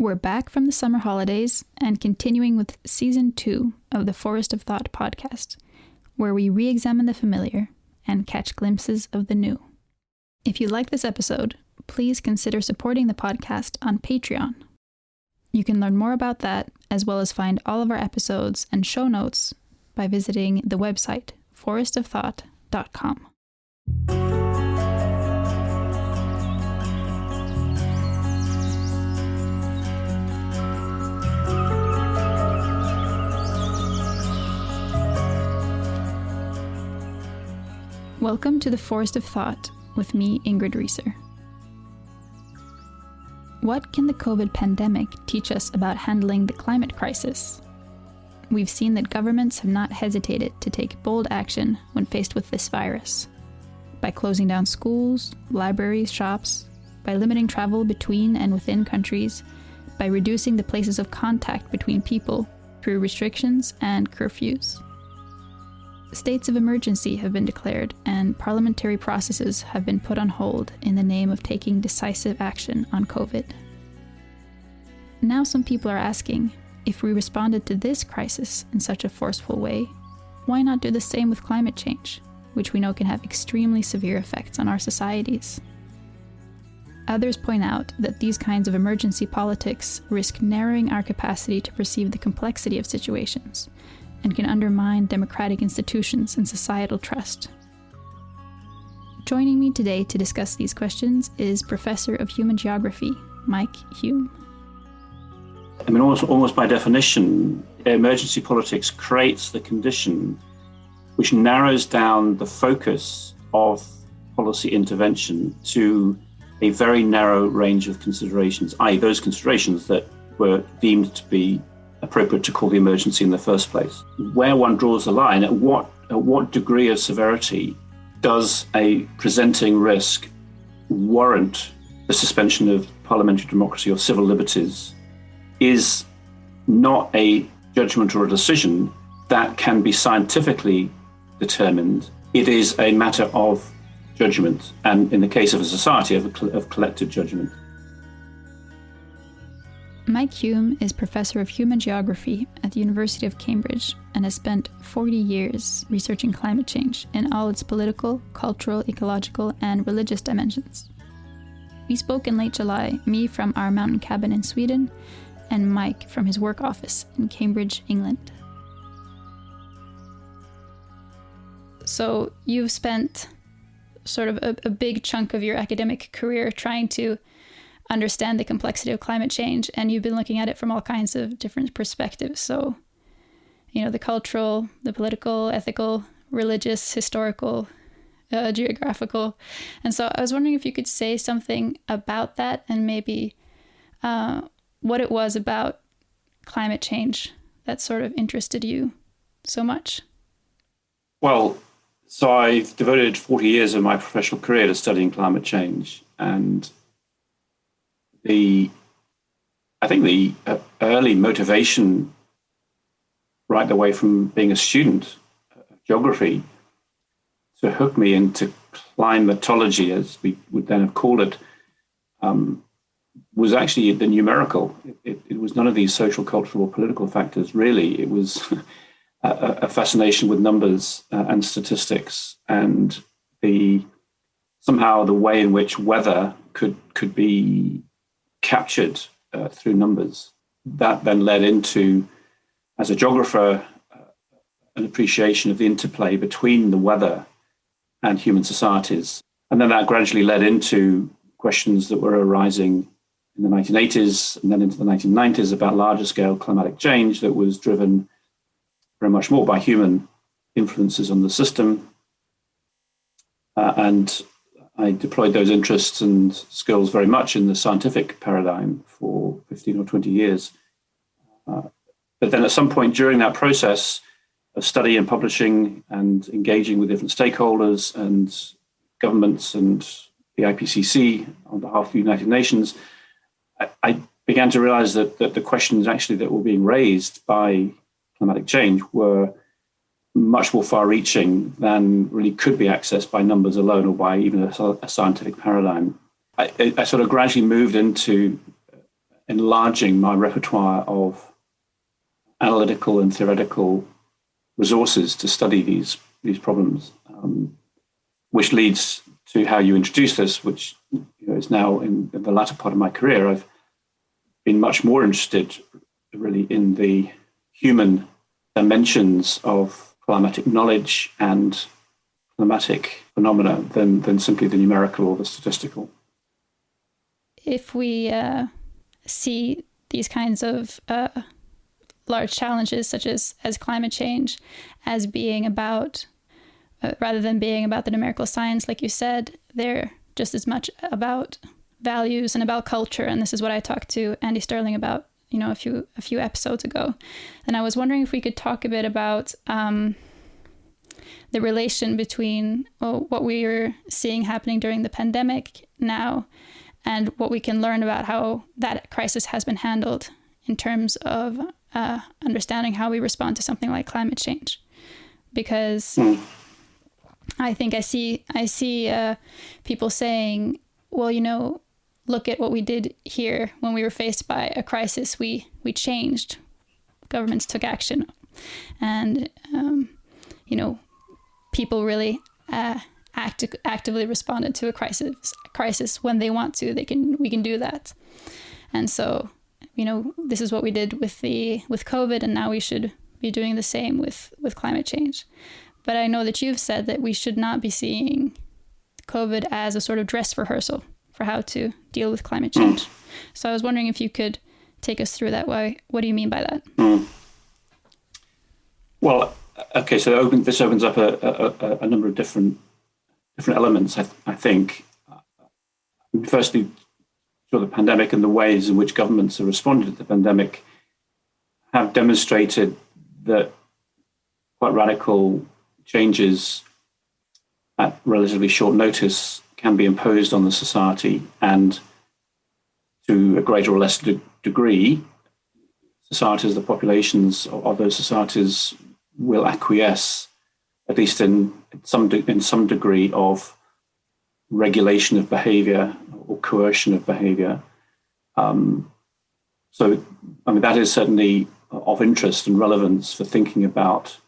We're back from the summer holidays and continuing with Season 2 of the Forest of Thought podcast, where we re-examine the familiar and catch glimpses of the new. If you like this episode, please consider supporting the podcast on Patreon. You can learn more about that, as well as find all of our episodes and show notes by visiting the website forestofthought.com. Welcome to the Forest of Thought with me, Ingrid Reeser. What can the COVID pandemic teach us about handling the climate crisis? We've seen that governments have not hesitated to take bold action when faced with this virus. By closing down schools, libraries, shops, by limiting travel between and within countries, by reducing the places of contact between people through restrictions and curfews. States of emergency have been declared, and parliamentary processes have been put on hold in the name of taking decisive action on COVID. Now some people are asking, if we responded to this crisis in such a forceful way, why not do the same with climate change, which we know can have extremely severe effects on our societies? Others point out that these kinds of emergency politics risk narrowing our capacity to perceive the complexity of situations, and can undermine democratic institutions and societal trust. Joining me today to discuss these questions is Professor of Human Geography, Mike Hulme. I mean, almost by definition, emergency politics creates the condition which narrows down the focus of policy intervention to a very narrow range of considerations, i.e. those considerations that were deemed to be appropriate to call the emergency in the first place. Where one draws the line, at what degree of severity does a presenting risk warrant the suspension of parliamentary democracy or civil liberties, is not a judgment or a decision that can be scientifically determined. It is a matter of judgment, and in the case of a society, of collective judgment. Mike Hulme is Professor of Human Geography at the University of Cambridge and has spent 40 years researching climate change in all its political, cultural, ecological, and religious dimensions. We spoke in late July, me from our mountain cabin in Sweden, and Mike from his work office in Cambridge, England. So you've spent sort of a big chunk of your academic career trying to understand the complexity of climate change, and you've been looking at it from all kinds of different perspectives. So, the cultural, the political, ethical, religious, historical, geographical. And so I was wondering if you could say something about that and maybe what it was about climate change that sort of interested you so much. Well, so I've devoted 40 years of my professional career to studying climate change, and I think the early motivation, right the way from being a student of geography, to hook me into climatology, as we would then have called it, was actually the numerical. It was none of these social, cultural, or political factors, really. It was a fascination with numbers and statistics, and somehow the way in which weather could be captured through numbers. That then led into, as a geographer, an appreciation of the interplay between the weather and human societies. And then that gradually led into questions that were arising in the 1980s and then into the 1990s about larger scale climatic change that was driven very much more by human influences on the system. And I deployed those interests and skills very much in the scientific paradigm for 15 or 20 years. But then at some point during that process of study and publishing and engaging with different stakeholders and governments and the IPCC on behalf of the United Nations, I began to realize that the questions actually that were being raised by climatic change were much more far-reaching than really could be accessed by numbers alone or by even a scientific paradigm. I sort of gradually moved into enlarging my repertoire of analytical and theoretical resources to study these problems, which leads to how you introduce this, which is now in the latter part of my career. I've been much more interested really in the human dimensions of climatic knowledge and climatic phenomena than simply the numerical or the statistical. If we see these kinds of large challenges, such as climate change, as being about, rather than being about the numerical science, like you said, they're just as much about values and about culture. And this is what I talked to Andy Sterling about, a few episodes ago. And I was wondering if we could talk a bit about the relation between what we are seeing happening during the pandemic now and what we can learn about how that crisis has been handled in terms of understanding how we respond to something like climate change. Because I think I see people saying, well, look at what we did here when we were faced by a crisis. We changed. Governments took action. And, people really actively responded to a crisis when they want to. We can do that. And so, this is what we did with COVID, and now we should be doing the same with climate change. But I know that you've said that we should not be seeing COVID as a sort of dress rehearsal for how to deal with climate change. So I was wondering if you could take us through that. What do you mean by that? Well, okay, so this opens up a number of different elements, I think. Firstly, the pandemic and the ways in which governments have responded to the pandemic have demonstrated that quite radical changes at relatively short notice can be imposed on the society, and to a greater or less degree, societies, the populations of those societies will acquiesce, at least in some degree, of regulation of behavior or coercion of behavior. That is certainly of interest and relevance for thinking about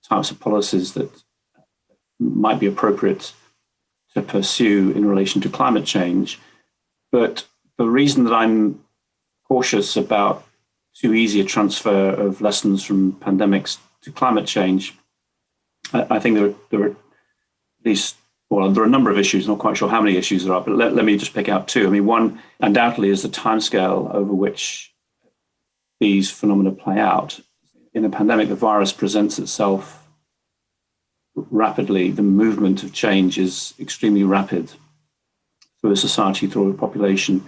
types of policies that might be appropriate to pursue in relation to climate change. But the reason that I'm cautious about too easy a transfer of lessons from pandemics to climate change, I think there are at least, there are a number of issues, not quite sure how many issues there are, but let me just pick out two. One undoubtedly is the timescale over which these phenomena play out. In a pandemic, the virus presents itself rapidly. The movement of change is extremely rapid through a society, through a population.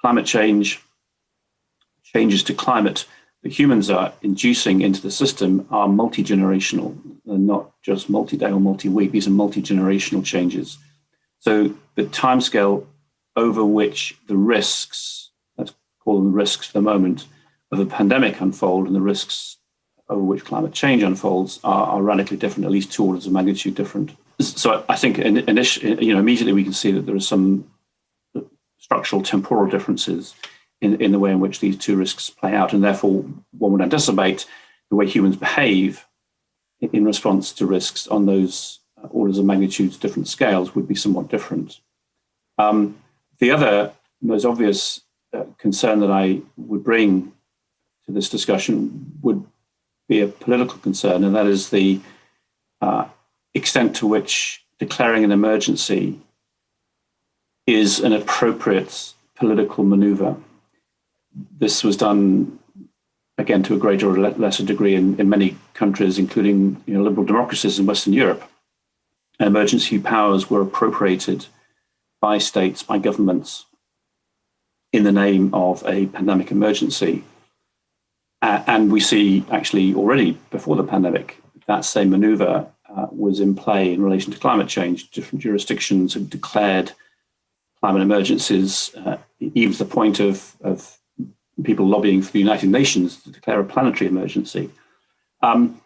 Climate change, changes to climate that humans are inducing into the system are multi-generational. They're not just multi-day or multi-week. These are multi-generational changes. So the timescale over which the risks, let's call them risks for the moment, of the pandemic unfold and the risks over which climate change unfolds are radically different, at least 2 orders of magnitude different. So I think immediately we can see that there are some structural temporal differences in the way in which these two risks play out, and therefore one would anticipate the way humans behave in response to risks on those orders of magnitude different scales would be somewhat different. The other most obvious concern that I would bring to this discussion would be a political concern, and that is the extent to which declaring an emergency is an appropriate political maneuver. This was done, again, to a greater or lesser degree in many countries, including liberal democracies in Western Europe. Emergency powers were appropriated by states, by governments, in the name of a pandemic emergency. And we see actually already before the pandemic, that same maneuver was in play in relation to climate change. Different jurisdictions have declared climate emergencies, even to the point of people lobbying for the United Nations to declare a planetary emergency. And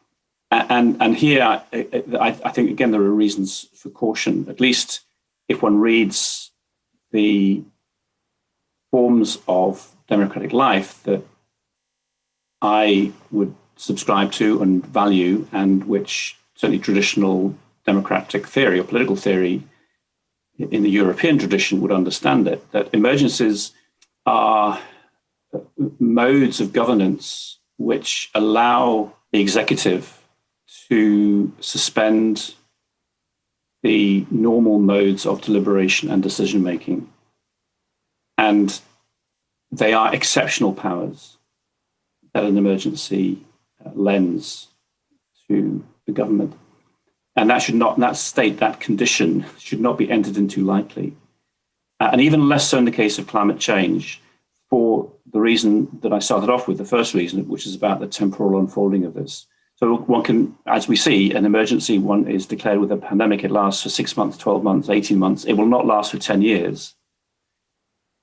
here, I think, again, there are reasons for caution, at least if one reads the forms of democratic life that I would subscribe to and value, and which certainly traditional democratic theory or political theory in the European tradition would understand it, that emergencies are modes of governance which allow the executive to suspend the normal modes of deliberation and decision making. And they are exceptional powers that an emergency lends to the government. And that condition should not be entered into lightly. And even less so in the case of climate change, for the reason that I started off with, the first reason, which is about the temporal unfolding of this. So one can, as we see, an emergency one is declared with a pandemic. It lasts for 6 months, 12 months, 18 months. It will not last for 10 years,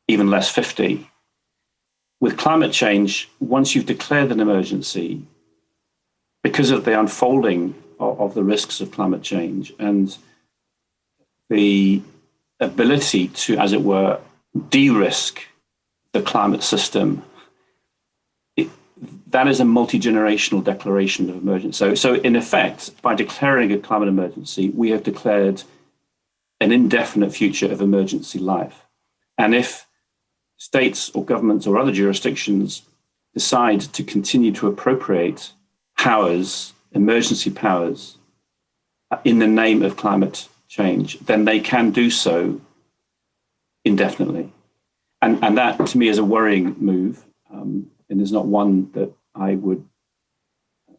even less 50. With climate change, once you've declared an emergency, because of the unfolding of the risks of climate change and the ability to, as it were, de-risk the climate system, that is a multi-generational declaration of emergency. So in effect, by declaring a climate emergency, we have declared an indefinite future of emergency life. And if states or governments or other jurisdictions decide to continue to appropriate powers, emergency powers, in the name of climate change, then they can do so indefinitely. And that, to me, is a worrying move, and is not one that I would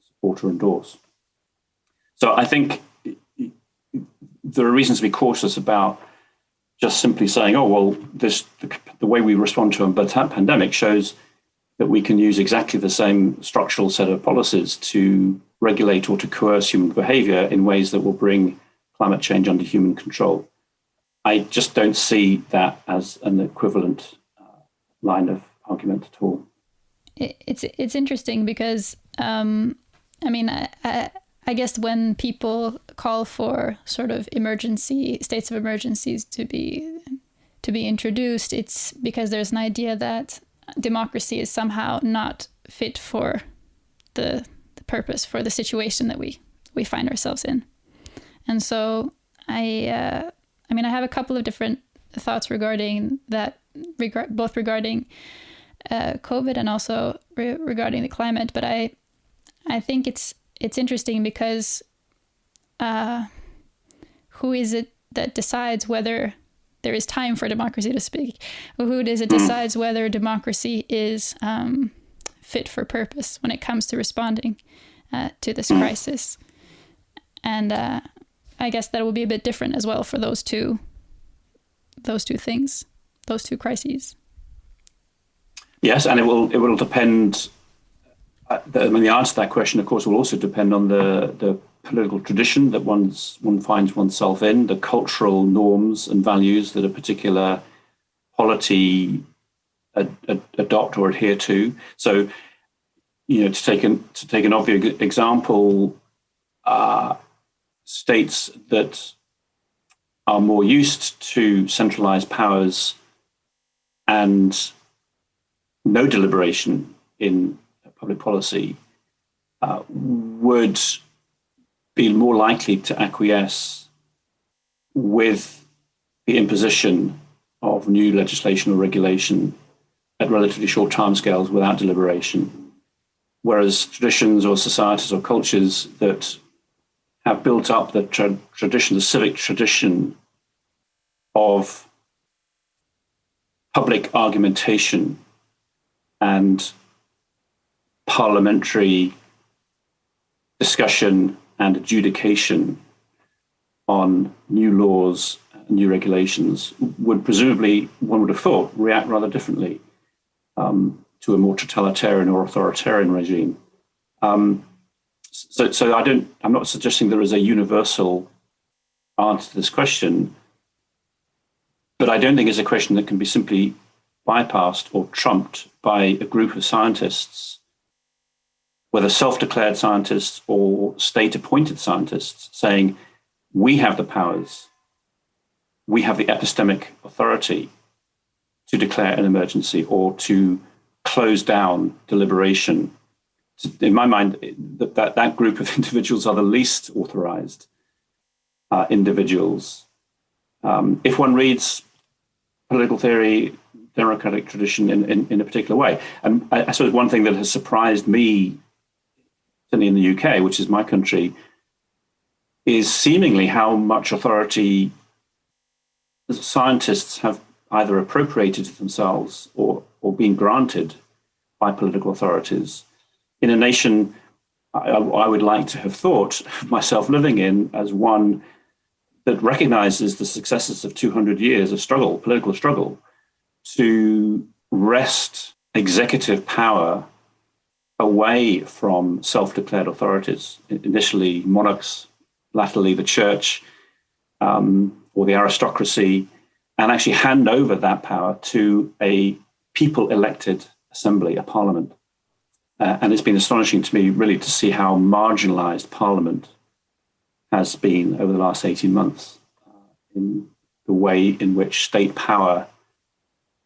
support or endorse. So I think there are reasons to be cautious about just simply saying, oh, well, the way we respond to a pandemic shows that we can use exactly the same structural set of policies to regulate or to coerce human behavior in ways that will bring climate change under human control. I just don't see that as an equivalent line of argument at all. It's interesting because, I guess when people call for sort of states of emergencies to be introduced, it's because there's an idea that democracy is somehow not fit for the purpose, for the situation that we find ourselves in. And so I have a couple of different thoughts regarding that, both regarding COVID and also regarding the climate. But I think it's interesting because who is it that decides whether there is time for democracy to speak? Who is it decides whether democracy is fit for purpose when it comes to responding to this crisis? And I guess that will be a bit different as well for those two things, those two crises. Yes, and it will depend. The answer to that question, of course, will also depend on the political tradition that one finds oneself in, the cultural norms and values that a particular polity adopt or adhere to. So, to take an obvious example, states that are more used to centralized powers and no deliberation in public policy would be more likely to acquiesce with the imposition of new legislation or regulation at relatively short timescales without deliberation. Whereas traditions or societies or cultures that have built up the tradition, the civic tradition of public argumentation and parliamentary discussion and adjudication on new laws, new regulations, would presumably, one would have thought, react rather differently to a more totalitarian or authoritarian regime. So I'm not suggesting there is a universal answer to this question, but I don't think it's a question that can be simply bypassed or trumped by a group of scientists, whether self-declared scientists or state-appointed scientists, saying, we have the powers, we have the epistemic authority to declare an emergency or to close down deliberation. In my mind, that group of individuals are the least authorized individuals. If one reads political theory, democratic tradition in a particular way. And I suppose one thing that has surprised me, certainly in the UK, which is my country, is seemingly how much authority scientists have either appropriated to themselves or been granted by political authorities in a nation I would like to have thought of myself living in as one that recognizes the successes of 200 years of struggle, political struggle, to wrest executive power away from self-declared authorities, initially monarchs, latterly the church or the aristocracy, and actually hand over that power to a people-elected assembly, a parliament. And it's been astonishing to me, really, to see how marginalized Parliament has been over the last 18 months in the way in which state power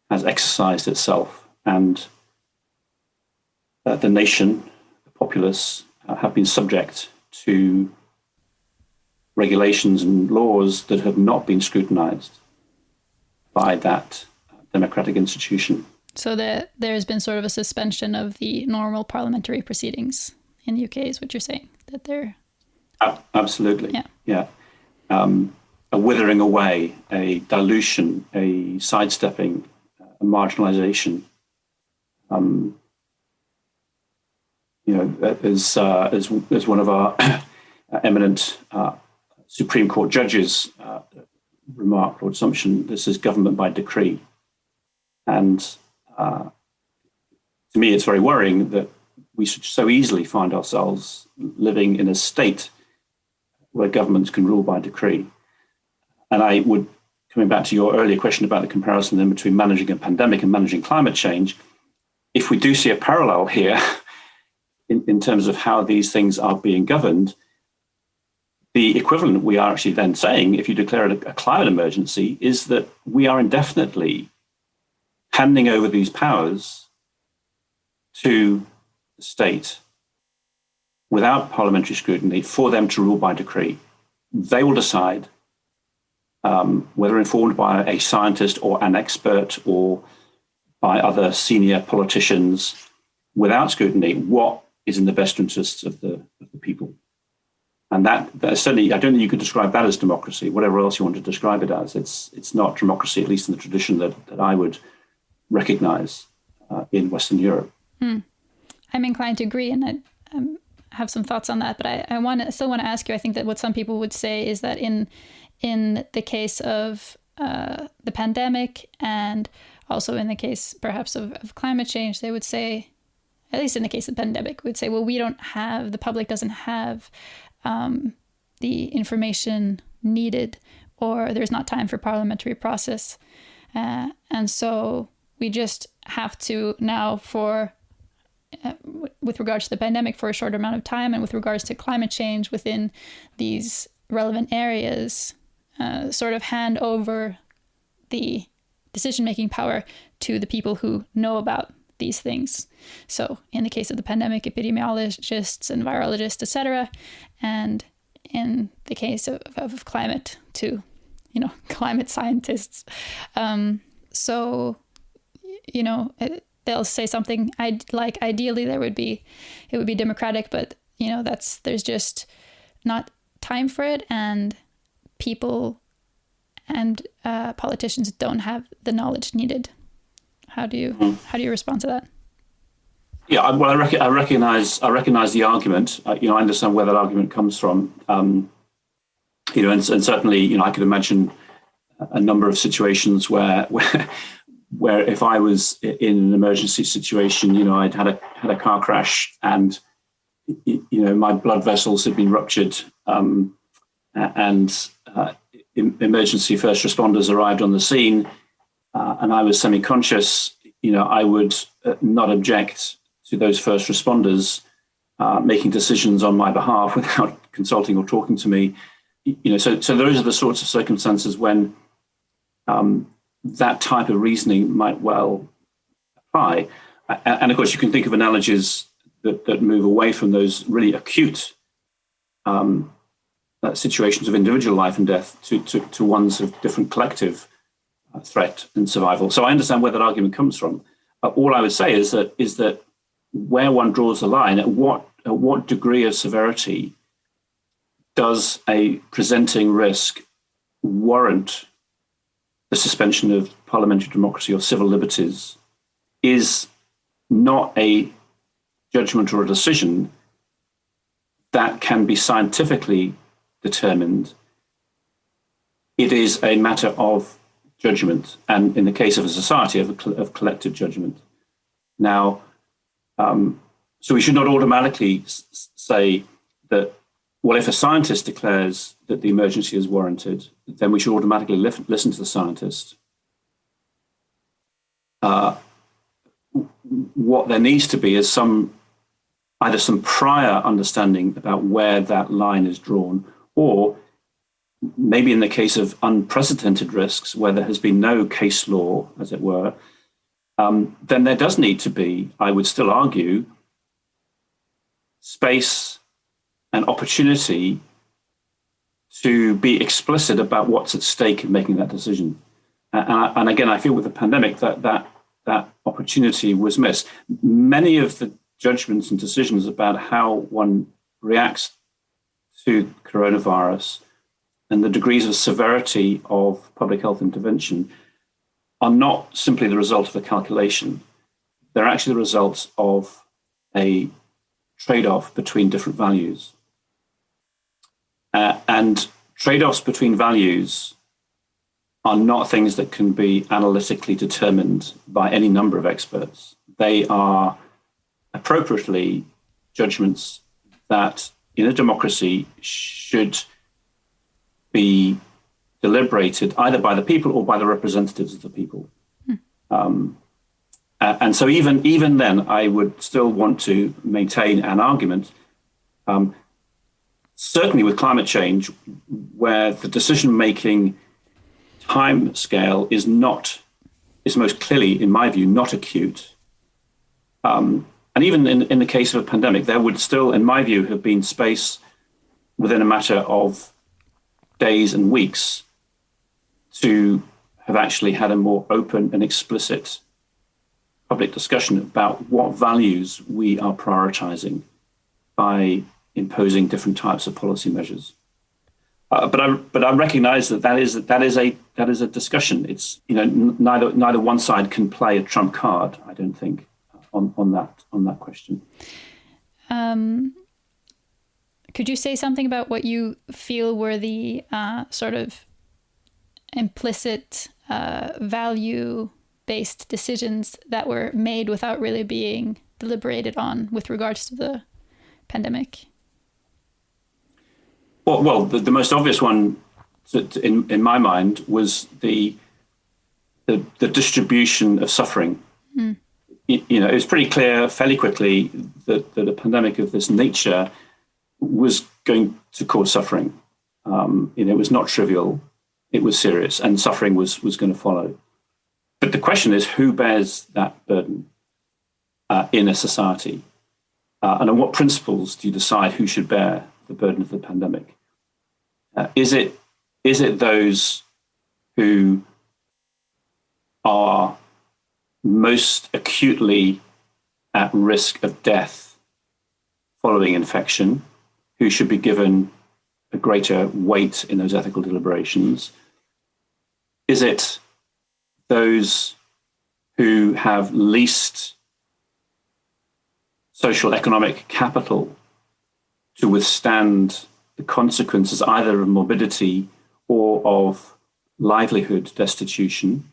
has exercised itself. And the nation, the populace, have been subject to regulations and laws that have not been scrutinized by that democratic institution. So there's been sort of a suspension of the normal parliamentary proceedings in the UK, is what you're saying? That they're... Absolutely, yeah. A withering away, a dilution, a sidestepping, a marginalization. As one of our eminent Supreme Court judges remarked, Lord Sumption, this is government by decree. And to me, it's very worrying that we should so easily find ourselves living in a state where governments can rule by decree. And I would, coming back to your earlier question about the comparison then between managing a pandemic and managing climate change, if we do see a parallel here in terms of how these things are being governed, the equivalent we are actually then saying, if you declare it a climate emergency, is that we are indefinitely handing over these powers to the state without parliamentary scrutiny for them to rule by decree. They will decide, whether informed by a scientist or an expert or by other senior politicians, without scrutiny, what is in the best interests of the people. And that certainly, I don't think you could describe that as democracy, whatever else you want to describe it as. It's not democracy, at least in the tradition that I would recognize in Western Europe. I'm inclined to agree, and I have some thoughts on that. But I still want to ask you. I think that what some people would say is that in the case of the pandemic, and also in the case perhaps of climate change, they would say, at least in the case of the pandemic, would say, well, the public doesn't have the information needed, or there's not time for parliamentary process, and so we just have to now with regards to the pandemic for a short amount of time, and with regards to climate change within these relevant areas, sort of hand over the decision-making power to the people who know about these things. So in the case of the pandemic, epidemiologists and virologists, etc., and in the case of climate, to climate scientists. So they'll say something like ideally it would be democratic, but there's just not time for it, and people and politicians don't have the knowledge needed. How do you respond to that? Yeah, well, I recognize the argument. I understand where that argument comes from. And certainly, I could imagine a number of situations where if I was in an emergency situation, I'd had a car crash and my blood vessels had been ruptured, and emergency first responders arrived on the scene, and I was semi-conscious. I would not object to those first responders making decisions on my behalf without consulting or talking to me. So those are the sorts of circumstances when that type of reasoning might well apply. And of course, you can think of analogies that move away from those really acute situations of individual life and death to ones of different collective threat and survival. So I understand where that argument comes from. All I would say is that where one draws the line, at what degree of severity does a presenting risk warrant the suspension of parliamentary democracy or civil liberties, is not a judgment or a decision that can be scientifically determined. It is a matter of judgment, and in the case of a society, of collective judgment. Now, so we should not automatically say that, well, if a scientist declares that the emergency is warranted, then we should automatically listen to the scientist. What there needs to be is either some prior understanding about where that line is drawn, or maybe in the case of unprecedented risks where there has been no case law, as it were, then there does need to be, I would still argue, space and opportunity to be explicit about what's at stake in making that decision. And again, I feel with the pandemic that opportunity was missed. Many of the judgments and decisions about how one reacts to coronavirus and the degrees of severity of public health intervention are not simply the result of a calculation. They're actually the results of a trade-off between different values. And trade-offs between values are not things that can be analytically determined by any number of experts. They are appropriately judgments that in a democracy should be deliberated either by the people or by the representatives of the people. And so even then, I would still want to maintain an argument, certainly with climate change, where the decision-making time scale is most clearly, in my view, not acute. And even in the case of a pandemic, there would still, in my view, have been space within a matter of days and weeks to have actually had a more open and explicit public discussion about what values we are prioritizing by imposing different types of policy measures. But I recognize that is a discussion. It's, neither one side can play a trump card, I don't think, on that question. Could you say something about what you feel were the sort of implicit value-based decisions that were made without really being deliberated on with regards to the pandemic? Well, the most obvious one, in my mind, was the distribution of suffering. It was pretty clear fairly quickly that a pandemic of this nature was going to cause suffering. It was not trivial. It was serious, and suffering was going to follow. But the question is, who bears that burden in a society? And on what principles do you decide who should bear the burden of the pandemic? Is it those who are most acutely at risk of death following infection, who should be given a greater weight in those ethical deliberations? Is it those who have least social economic capital to withstand the consequences either of morbidity or of livelihood destitution,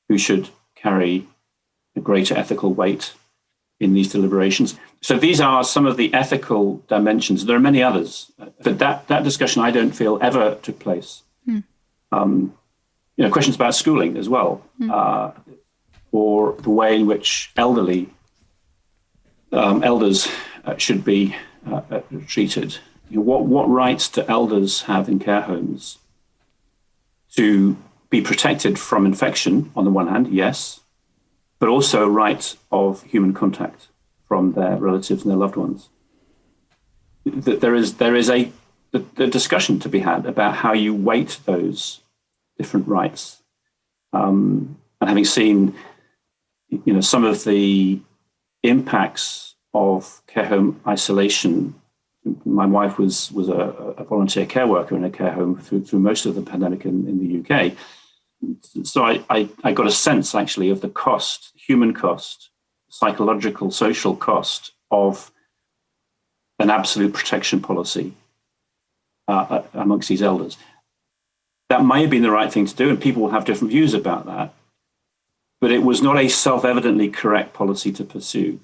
who should carry a greater ethical weight in these deliberations? So these are some of the ethical dimensions. There are many others, but that discussion I don't feel ever took place. Questions about schooling as well, or the way in which elders should be treated. What rights do elders have in care homes to be protected from infection on the one hand, yes, but also a right of human contact from their relatives and their loved ones. There is a discussion to be had about how you weight those different rights. And having seen, some of the impacts of care home isolation, my wife was a volunteer care worker in a care home through most of the pandemic in the UK. So I got a sense actually of the cost, human cost, psychological, social cost of an absolute protection policy amongst these elders. That may have been the right thing to do, and people will have different views about that, but it was not a self-evidently correct policy to pursue.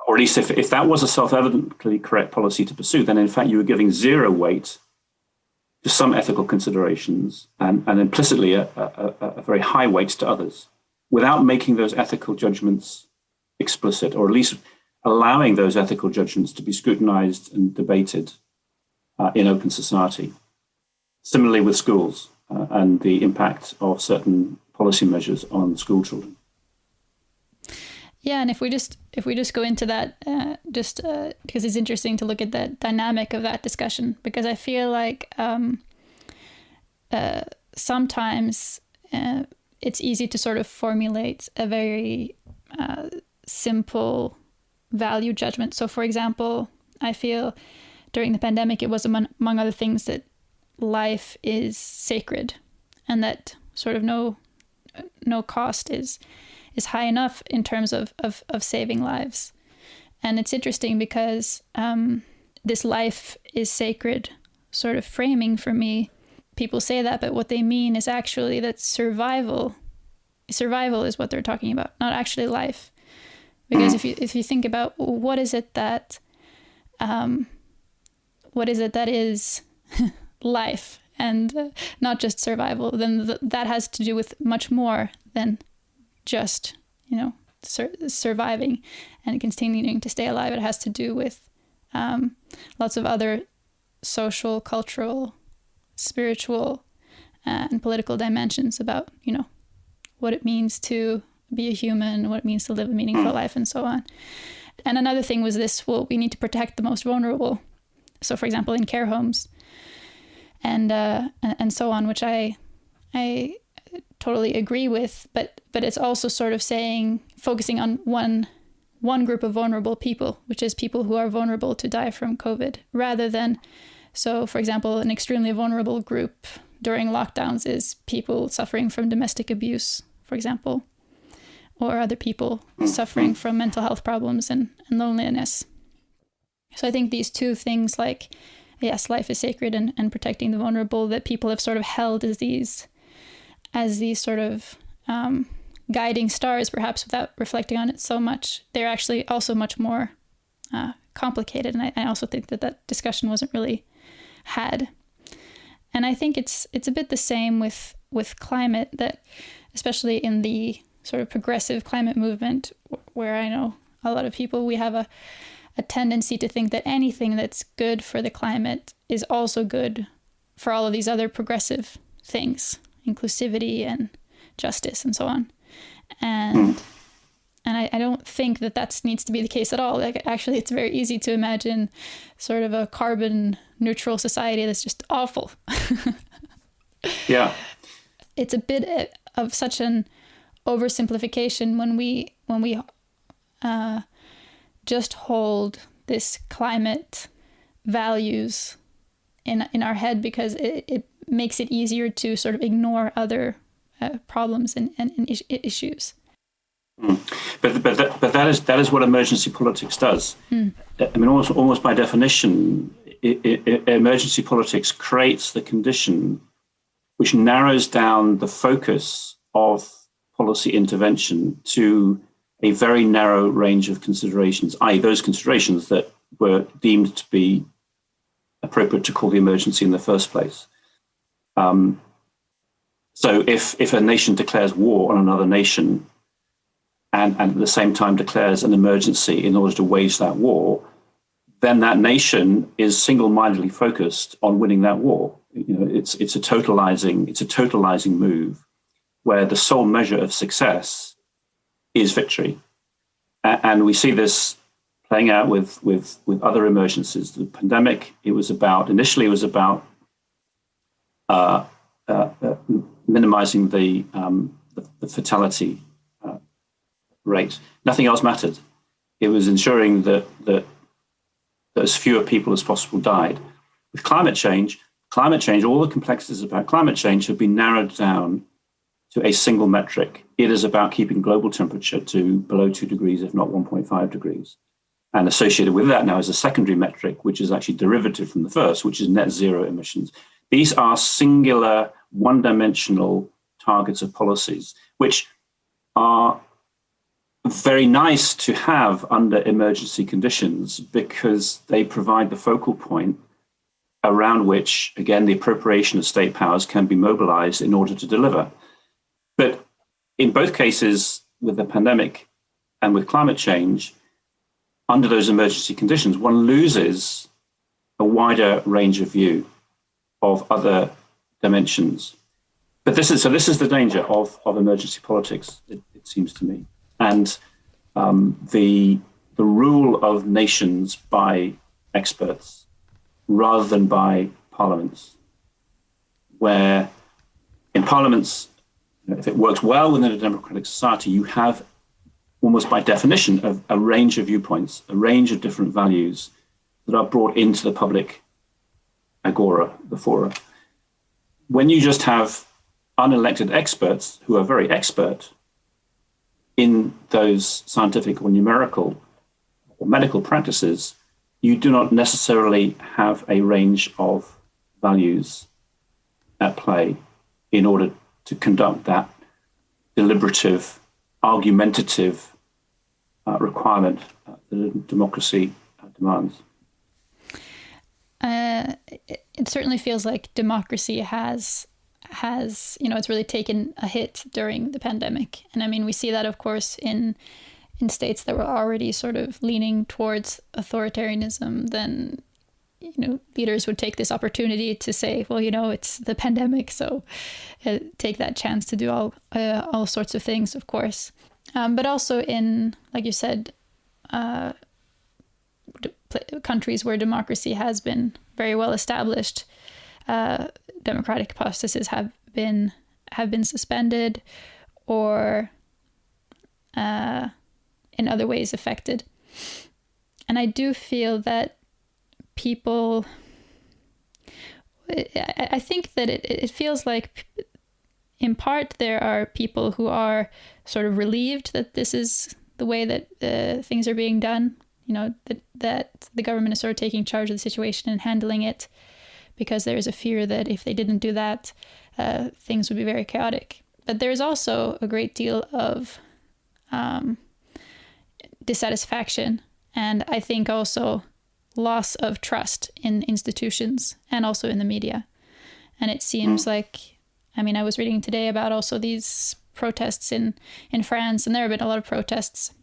Or at least if that was a self-evidently correct policy to pursue, then in fact you were giving zero weight to some ethical considerations and implicitly a very high weight to others, without making those ethical judgments explicit, or at least allowing those ethical judgments to be scrutinized and debated in open society. Similarly with schools and the impact of certain policy measures on school children. Yeah, and if we just go into that, because it's interesting to look at the dynamic of that discussion, because I feel like sometimes it's easy to sort of formulate a very simple value judgment. So, for example, I feel during the pandemic, it was among other things that life is sacred, and that sort of no cost is high enough in terms of saving lives. And it's interesting because this life is sacred sort of framing for me, people say that, but what they mean is actually that survival is what they're talking about, not actually life. Because if you think about what is it that is life and not just survival, then that has to do with much more than just, surviving and continuing to stay alive. It has to do with lots of other social, cultural, spiritual, and political dimensions about, what it means to be a human, what it means to live a meaningful life, and so on. And another thing was this, we need to protect the most vulnerable. So, for example, in care homes and so on, which I totally agree with, but it's also sort of focusing on one group of vulnerable people, which is people who are vulnerable to die from COVID, rather than, so for example, an extremely vulnerable group during lockdowns is people suffering from domestic abuse, for example, or other people suffering from mental health problems and loneliness. So I think these two things, like, yes, life is sacred and protecting the vulnerable, that people have sort of held as these sort of guiding stars, perhaps without reflecting on it so much, they're actually also much more complicated. And I also think that discussion wasn't really had. And I think it's a bit the same with climate, that especially in the sort of progressive climate movement, where I know a lot of people, we have a tendency to think that anything that's good for the climate is also good for all of these other progressive things, inclusivity and justice and so on. And I don't think that needs to be the case at all. Like, actually, it's very easy to imagine sort of a carbon neutral society that's just awful. Yeah. It's a bit of such an oversimplification when we just hold this climate values in our head, because it makes it easier to sort of ignore other problems and issues. But that is what emergency politics does. I mean, almost by definition, emergency politics creates the condition which narrows down the focus of policy intervention to a very narrow range of considerations, i.e. those considerations that were deemed to be appropriate to call the emergency in the first place. So if a nation declares war on another nation and at the same time declares an emergency in order to wage that war, then that nation is single-mindedly focused on winning that war. It's a totalizing move, where the sole measure of success is victory. And we see this playing out with other emergencies. The pandemic, initially it was about minimizing the fatality rate. Nothing else mattered. It was ensuring that as fewer people as possible died. With climate change, all the complexities about climate change have been narrowed down to a single metric. It is about keeping global temperature to below 2 degrees, if not 1.5 degrees. And associated with that now is a secondary metric, which is actually derivative from the first, which is net zero emissions. These are singular, one-dimensional targets of policies, which are very nice to have under emergency conditions because they provide the focal point around which, again, the appropriation of state powers can be mobilized in order to deliver. But in both cases, with the pandemic and with climate change, under those emergency conditions, one loses a wider range of view of other dimensions. But this is the danger of emergency politics, it seems to me. And the rule of nations by experts rather than by parliaments, where in parliaments, if it works well within a democratic society, you have almost by definition a range of viewpoints, a range of different values that are brought into the public agora, the fora. When you just have unelected experts who are very expert in those scientific or numerical or medical practices, you do not necessarily have a range of values at play in order to conduct that deliberative, argumentative requirement that democracy demands. It certainly feels like democracy has it's really taken a hit during the pandemic. And I mean, we see that, of course, in states that were already sort of leaning towards authoritarianism. Then, leaders would take this opportunity to say, well, it's the pandemic, so take that chance to do all sorts of things, of course. But also in, like you said, countries where democracy has been very well established, democratic processes have been suspended or in other ways affected. And I do feel that I think that it feels like in part there are people who are sort of relieved that this is the way that things are being done, that the government is sort of taking charge of the situation and handling it, because there is a fear that if they didn't do that, things would be very chaotic. But there's also a great deal of dissatisfaction, and I think also loss of trust in institutions and also in the media. And it seems like, I was reading today about also these protests in France, and there have been a lot of protests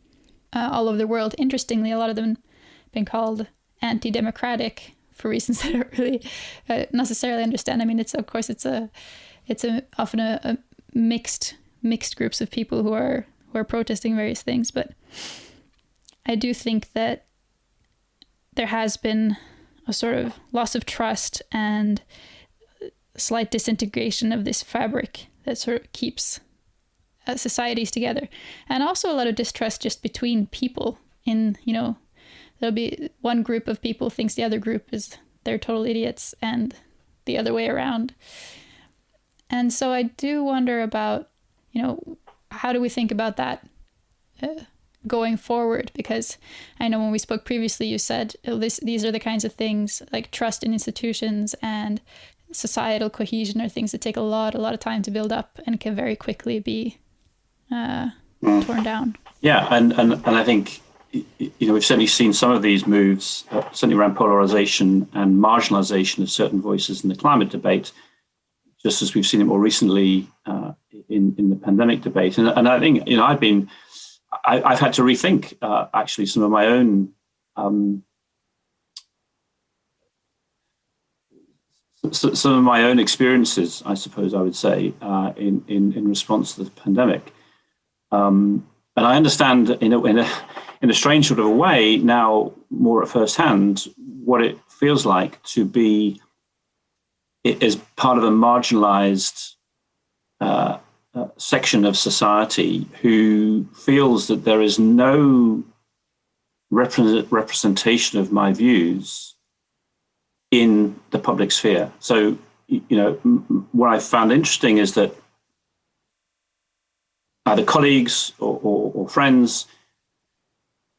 all over the world. Interestingly, a lot of them have been called anti-democratic for reasons that I don't really necessarily understand. It's often a mixed groups of people who are protesting various things, but I do think that there has been a sort of loss of trust and slight disintegration of this fabric that sort of keeps societies together, and also a lot of distrust just between people. There'll be one group of people thinks the other group they're total idiots, and the other way around. And so I do wonder about, how do we think about that going forward? Because I know when we spoke previously, you said these are the kinds of things like trust in institutions and societal cohesion are things that take a lot of time to build up and can very quickly be torn down. Yeah, and I think we've certainly seen some of these moves, certainly around polarization and marginalization of certain voices in the climate debate, just as we've seen it more recently in the pandemic debate. And I think I've had to rethink actually some of my own some of my own experiences, I suppose I would say, in response to the pandemic. And I understand in a strange sort of a way now, more at first hand, what it feels like to be as part of a marginalized section of society who feels that there is no representation of my views in the public sphere. So, what I found interesting is that either colleagues or friends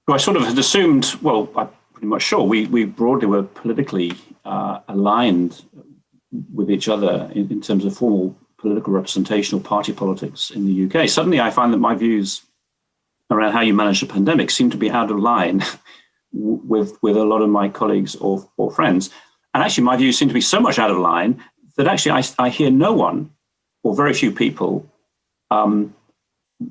who I sort of had assumed, well, I'm pretty much sure we broadly were politically aligned with each other in terms of formal political representation or party politics in the UK. Suddenly I find that my views around how you manage the pandemic seem to be out of line with a lot of my colleagues or friends. And actually my views seem to be so much out of line that actually I hear no one or very few people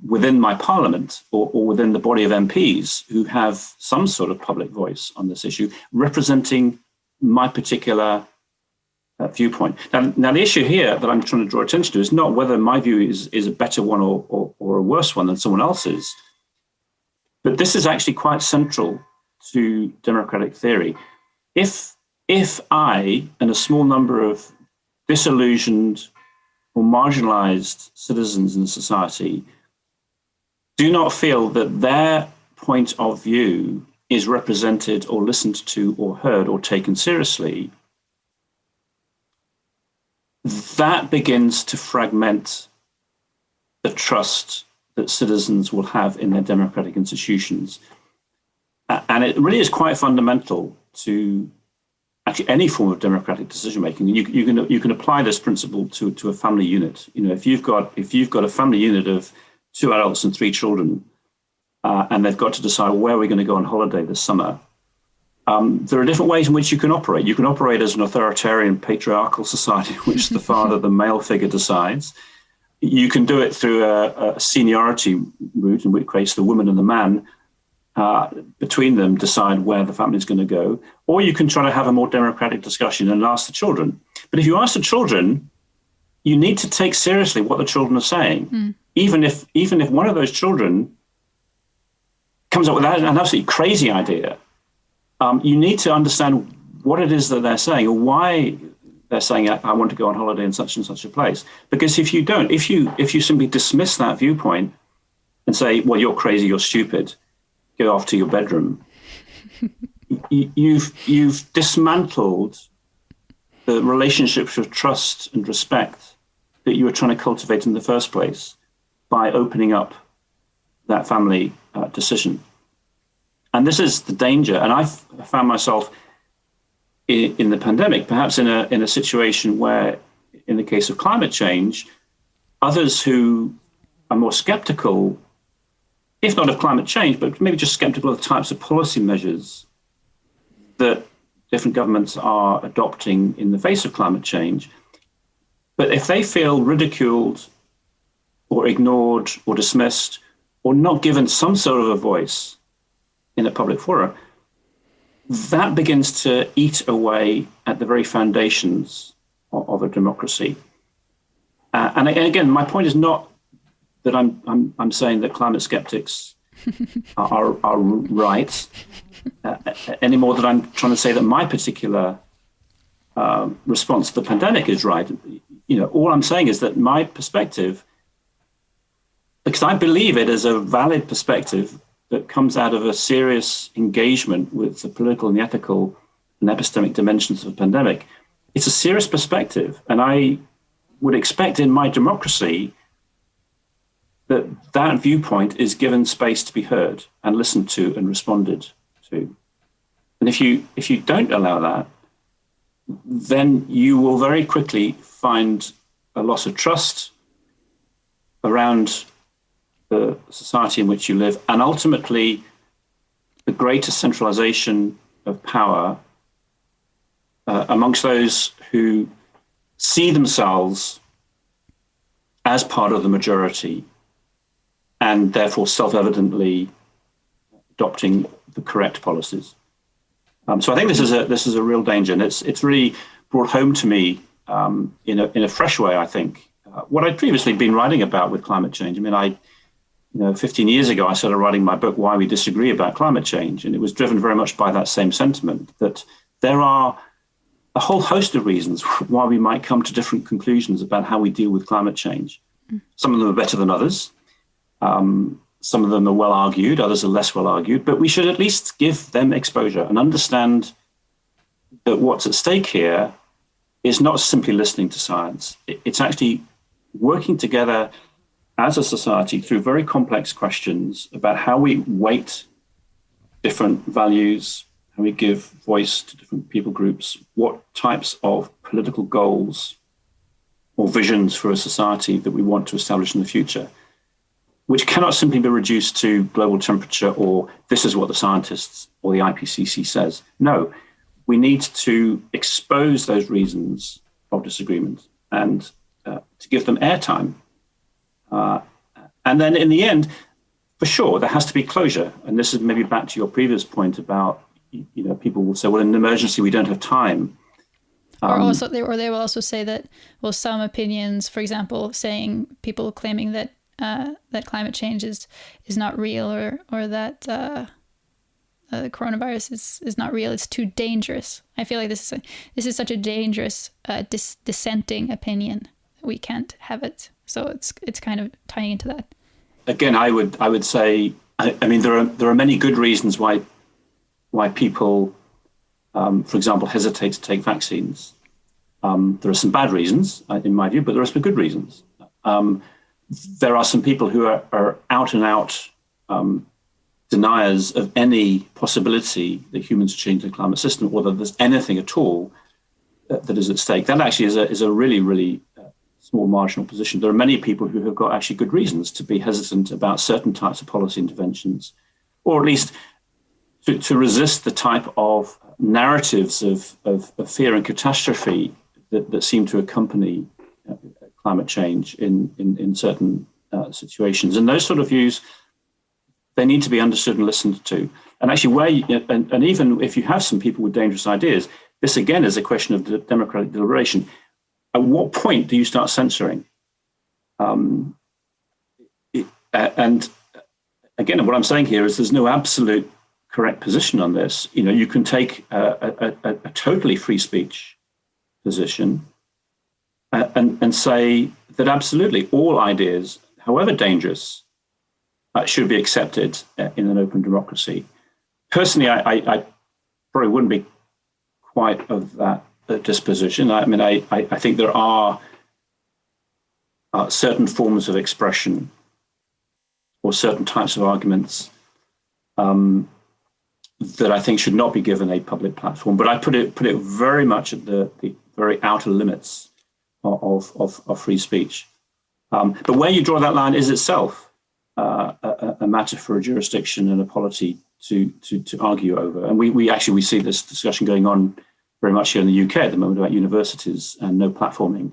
within my parliament or within the body of MPs who have some sort of public voice on this issue representing my particular viewpoint. Now, the issue here that I'm trying to draw attention to is not whether my view is a better one or a worse one than someone else's, but this is actually quite central to democratic theory. If I and a small number of disillusioned or marginalized citizens in society do not feel that their point of view is represented or listened to or heard or taken seriously, that begins to fragment the trust that citizens will have in their democratic institutions. And it really is quite fundamental to actually any form of democratic decision making. You can apply this principle to a family unit. If you've got a family unit of 2 adults and 3 children, and they've got to decide where we're going to go on holiday this summer, there are different ways in which you can operate. You can operate as an authoritarian patriarchal society in which the father, the male figure, decides. You can do it through a seniority route in which creates the woman and the man between them decide where the family is going to go. Or you can try to have a more democratic discussion and ask the children. But if you ask the children, you need to take seriously what the children are saying. Even if one of those children comes up with an absolutely crazy idea, you need to understand what it is that they're saying or why they're saying, I want to go on holiday in such and such a place. Because if you don't, if you simply dismiss that viewpoint and say, well, you're crazy, you're stupid, go off to your bedroom, you've dismantled the relationships of trust and respect that you were trying to cultivate in the first place by opening up that family decision. And this is the danger. And I've found myself in the pandemic, perhaps in a situation where, in the case of climate change, others who are more skeptical, if not of climate change, but maybe just skeptical of the types of policy measures that different governments are adopting in the face of climate change. But if they feel ridiculed or ignored or dismissed or not given some sort of a voice in a public forum, that begins to eat away at the very foundations of a democracy. And again, my point is not that I'm saying that climate skeptics are right, any more than I'm trying to say that my particular response to the pandemic is right. All I'm saying is that my perspective, because I believe it is a valid perspective that comes out of a serious engagement with the political and the ethical and epistemic dimensions of the pandemic. It's a serious perspective, and I would expect in my democracy that viewpoint is given space to be heard and listened to and responded to. And if you don't allow that, then you will very quickly find a loss of trust around the society in which you live, and ultimately the greater centralization of power amongst those who see themselves as part of the majority and therefore self-evidently adopting the correct policies. So I think this is a real danger, and it's really brought home to me in a fresh way, I think, what I'd previously been writing about with climate change. I mean, 15 years ago, I started writing my book, Why We Disagree About Climate Change. And it was driven very much by that same sentiment, that there are a whole host of reasons why we might come to different conclusions about how we deal with climate change. Some of them are better than others. Some of them are well argued, others are less well argued, but we should at least give them exposure and understand that what's at stake here is not simply listening to science. It's actually working together as a society through very complex questions about how we weight different values, how we give voice to different people groups, what types of political goals or visions for a society that we want to establish in the future, which cannot simply be reduced to global temperature or this is what the scientists or the IPCC says. No, we need to expose those reasons of disagreement and to give them airtime. And then in the end, for sure, there has to be closure. And this is maybe back to your previous point about, people will say, well, in an emergency, we don't have time. They will also say that, well, some opinions, for example, people claiming that that climate change is not real or that the coronavirus is not real. It's too dangerous. I feel like this is such a dangerous dissenting opinion. We can't have it. So it's kind of tying into that. Again, I would say, I mean, there are many good reasons why people, for example, hesitate to take vaccines. There are some bad reasons, in my view, but there are some good reasons. There are some people who are out and out deniers of any possibility that humans change the climate system, or that there's anything at all that is at stake. That actually is a really, really small marginal position. There are many people who have got actually good reasons to be hesitant about certain types of policy interventions, or at least to resist the type of narratives of fear and catastrophe that seem to accompany climate change in certain situations. And those sort of views, they need to be understood and listened to. And actually, and even if you have some people with dangerous ideas, this again is a question of democratic deliberation. At what point do you start censoring? And again, what I'm saying here is there's no absolute correct position on this. You can take a totally free speech position and say that absolutely all ideas, however dangerous, should be accepted in an open democracy. Personally, I probably wouldn't be quite of that disposition. I mean, I think there are certain forms of expression or certain types of arguments that I think should not be given a public platform. But I put it very much at the very outer limits of free speech. But where you draw that line is itself a matter for a jurisdiction and a polity to argue over. And we see this discussion going on very much here in the UK at the moment about universities and no platforming.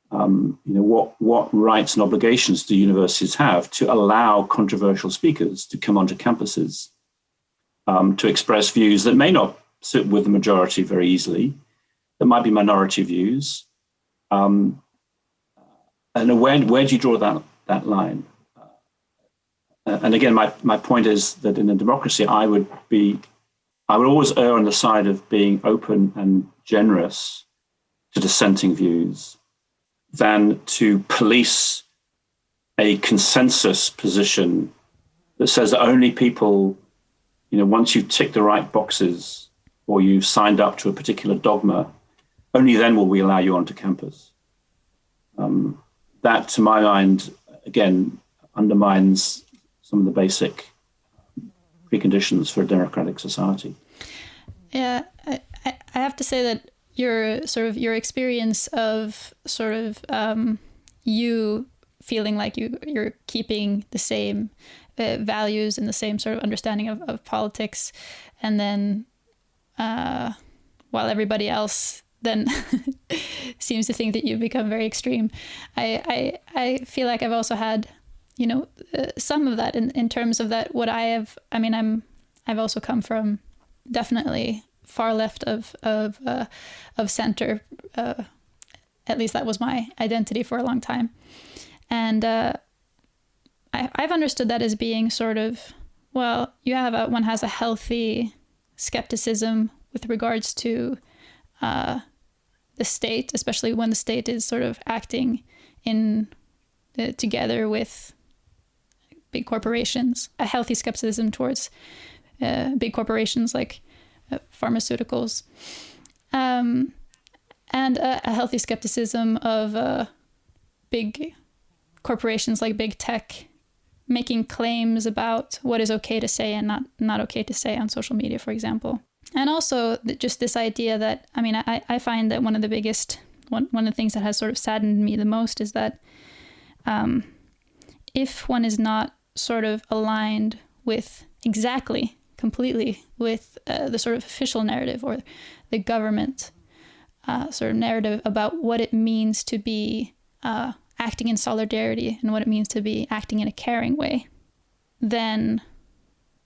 What rights and obligations do universities have to allow controversial speakers to come onto campuses to express views that may not sit with the majority very easily, that might be minority views? And where do you draw that line? And again, my point is that in a democracy, I would always err on the side of being open and generous to dissenting views than to police a consensus position that says that only people, once you've ticked the right boxes or you've signed up to a particular dogma, only then will we allow you onto campus. That, to my mind, again, undermines some of the basic preconditions for a democratic society. Yeah, I have to say that your experience of you feeling like you're keeping the same values and the same sort of understanding of politics, and then while everybody else then seems to think that you've become very extreme. I feel like I've also had, some of that in terms of that. I've also come from definitely far left of center. At least that was my identity for a long time, and I I've understood that as being sort of, well, one has a healthy skepticism with regards to the state, especially when the state is sort of acting together with big corporations. A healthy skepticism towards big corporations like pharmaceuticals, and a healthy skepticism of big corporations like big tech making claims about what is okay to say and not okay to say on social media, for example. And also just this idea that, I mean, I find that one of the things that has sort of saddened me the most is that if one is not sort of aligned with completely with the sort of official narrative or the government sort of narrative about what it means to be acting in solidarity and what it means to be acting in a caring way, then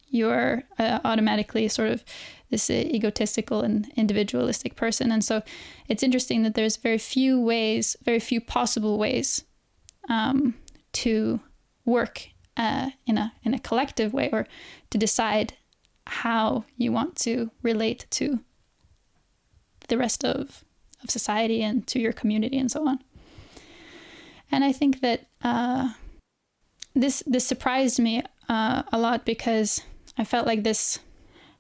you're automatically sort of this egotistical and individualistic person. And so it's interesting that there's very few possible ways to work in a collective way, or to decide how you want to relate to the rest of society and to your community and so on. And I think that this surprised me a lot, because I felt like this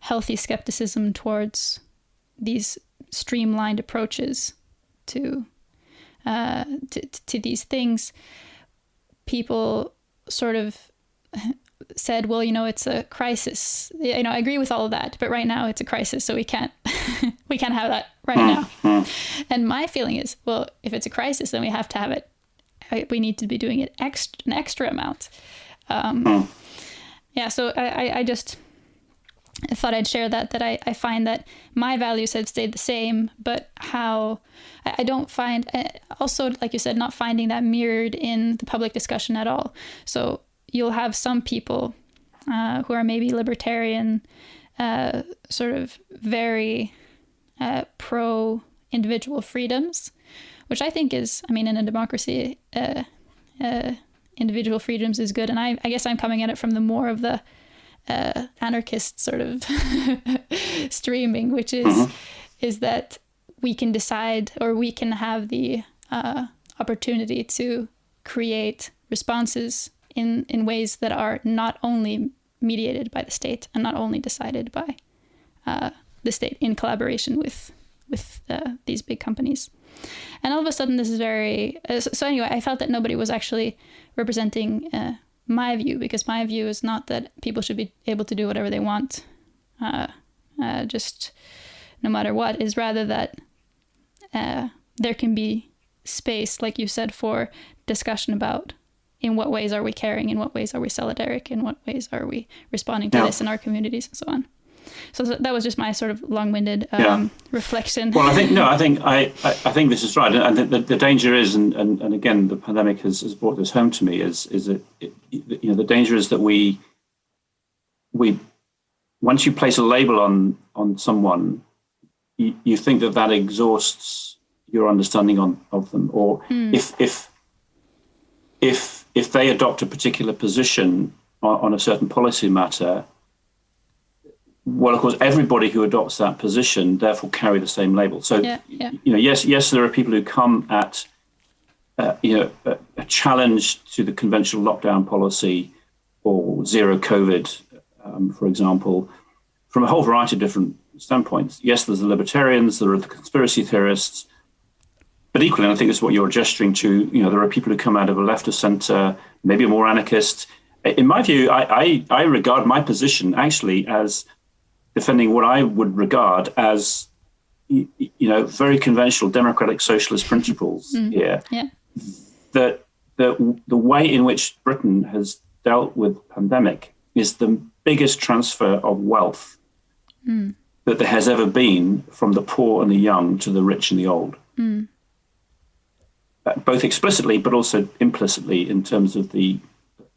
healthy skepticism towards these streamlined approaches to these things, people sort of said, well, it's a crisis. I agree with all of that, but right now it's a crisis, so we can't have that right now. And my feeling is, well, if it's a crisis, then we have to have it. We need to be doing it an extra amount. So I just thought I'd share that I find that my values have stayed the same, but how I don't find, also, like you said, not finding that mirrored in the public discussion at all. So you'll have some people who are maybe libertarian, sort of very pro individual freedoms, which I think is, I mean, in a democracy, individual freedoms is good. And I guess I'm coming at it from the more of the anarchist sort of streaming, which is that we can decide, or we can have the opportunity to create responses in ways that are not only mediated by the state and not only decided by the state in collaboration with these big companies. And all of a sudden this is very... So anyway, I felt that nobody was actually representing my view, because my view is not that people should be able to do whatever they want, just no matter what, is rather that there can be space, like you said, for discussion about in what ways are we caring, in what ways are we solidaric, in what ways are we responding to this in our communities, and so on. So that was just my sort of long-winded reflection. Well, I think this is right. And the danger is, and again, the pandemic has brought this home to me, is that the danger is that we once you place a label on someone, you think that exhausts your understanding of them, or if they adopt a particular position on a certain policy matter, well, of course, everybody who adopts that position therefore carry the same label. So, yes, there are people who come at, a challenge to the conventional lockdown policy or zero COVID, for example, from a whole variety of different standpoints. Yes, there's the libertarians, there are the conspiracy theorists, but equally, and I think this is what you're gesturing to, there are people who come out of a left of center, maybe a more anarchist. In my view, I regard my position actually as defending what I would regard as, very conventional democratic socialist principles here. Yeah. That the way in which Britain has dealt with pandemic is the biggest transfer of wealth that there has ever been from the poor and the young to the rich and the old. Both explicitly, but also implicitly in terms of the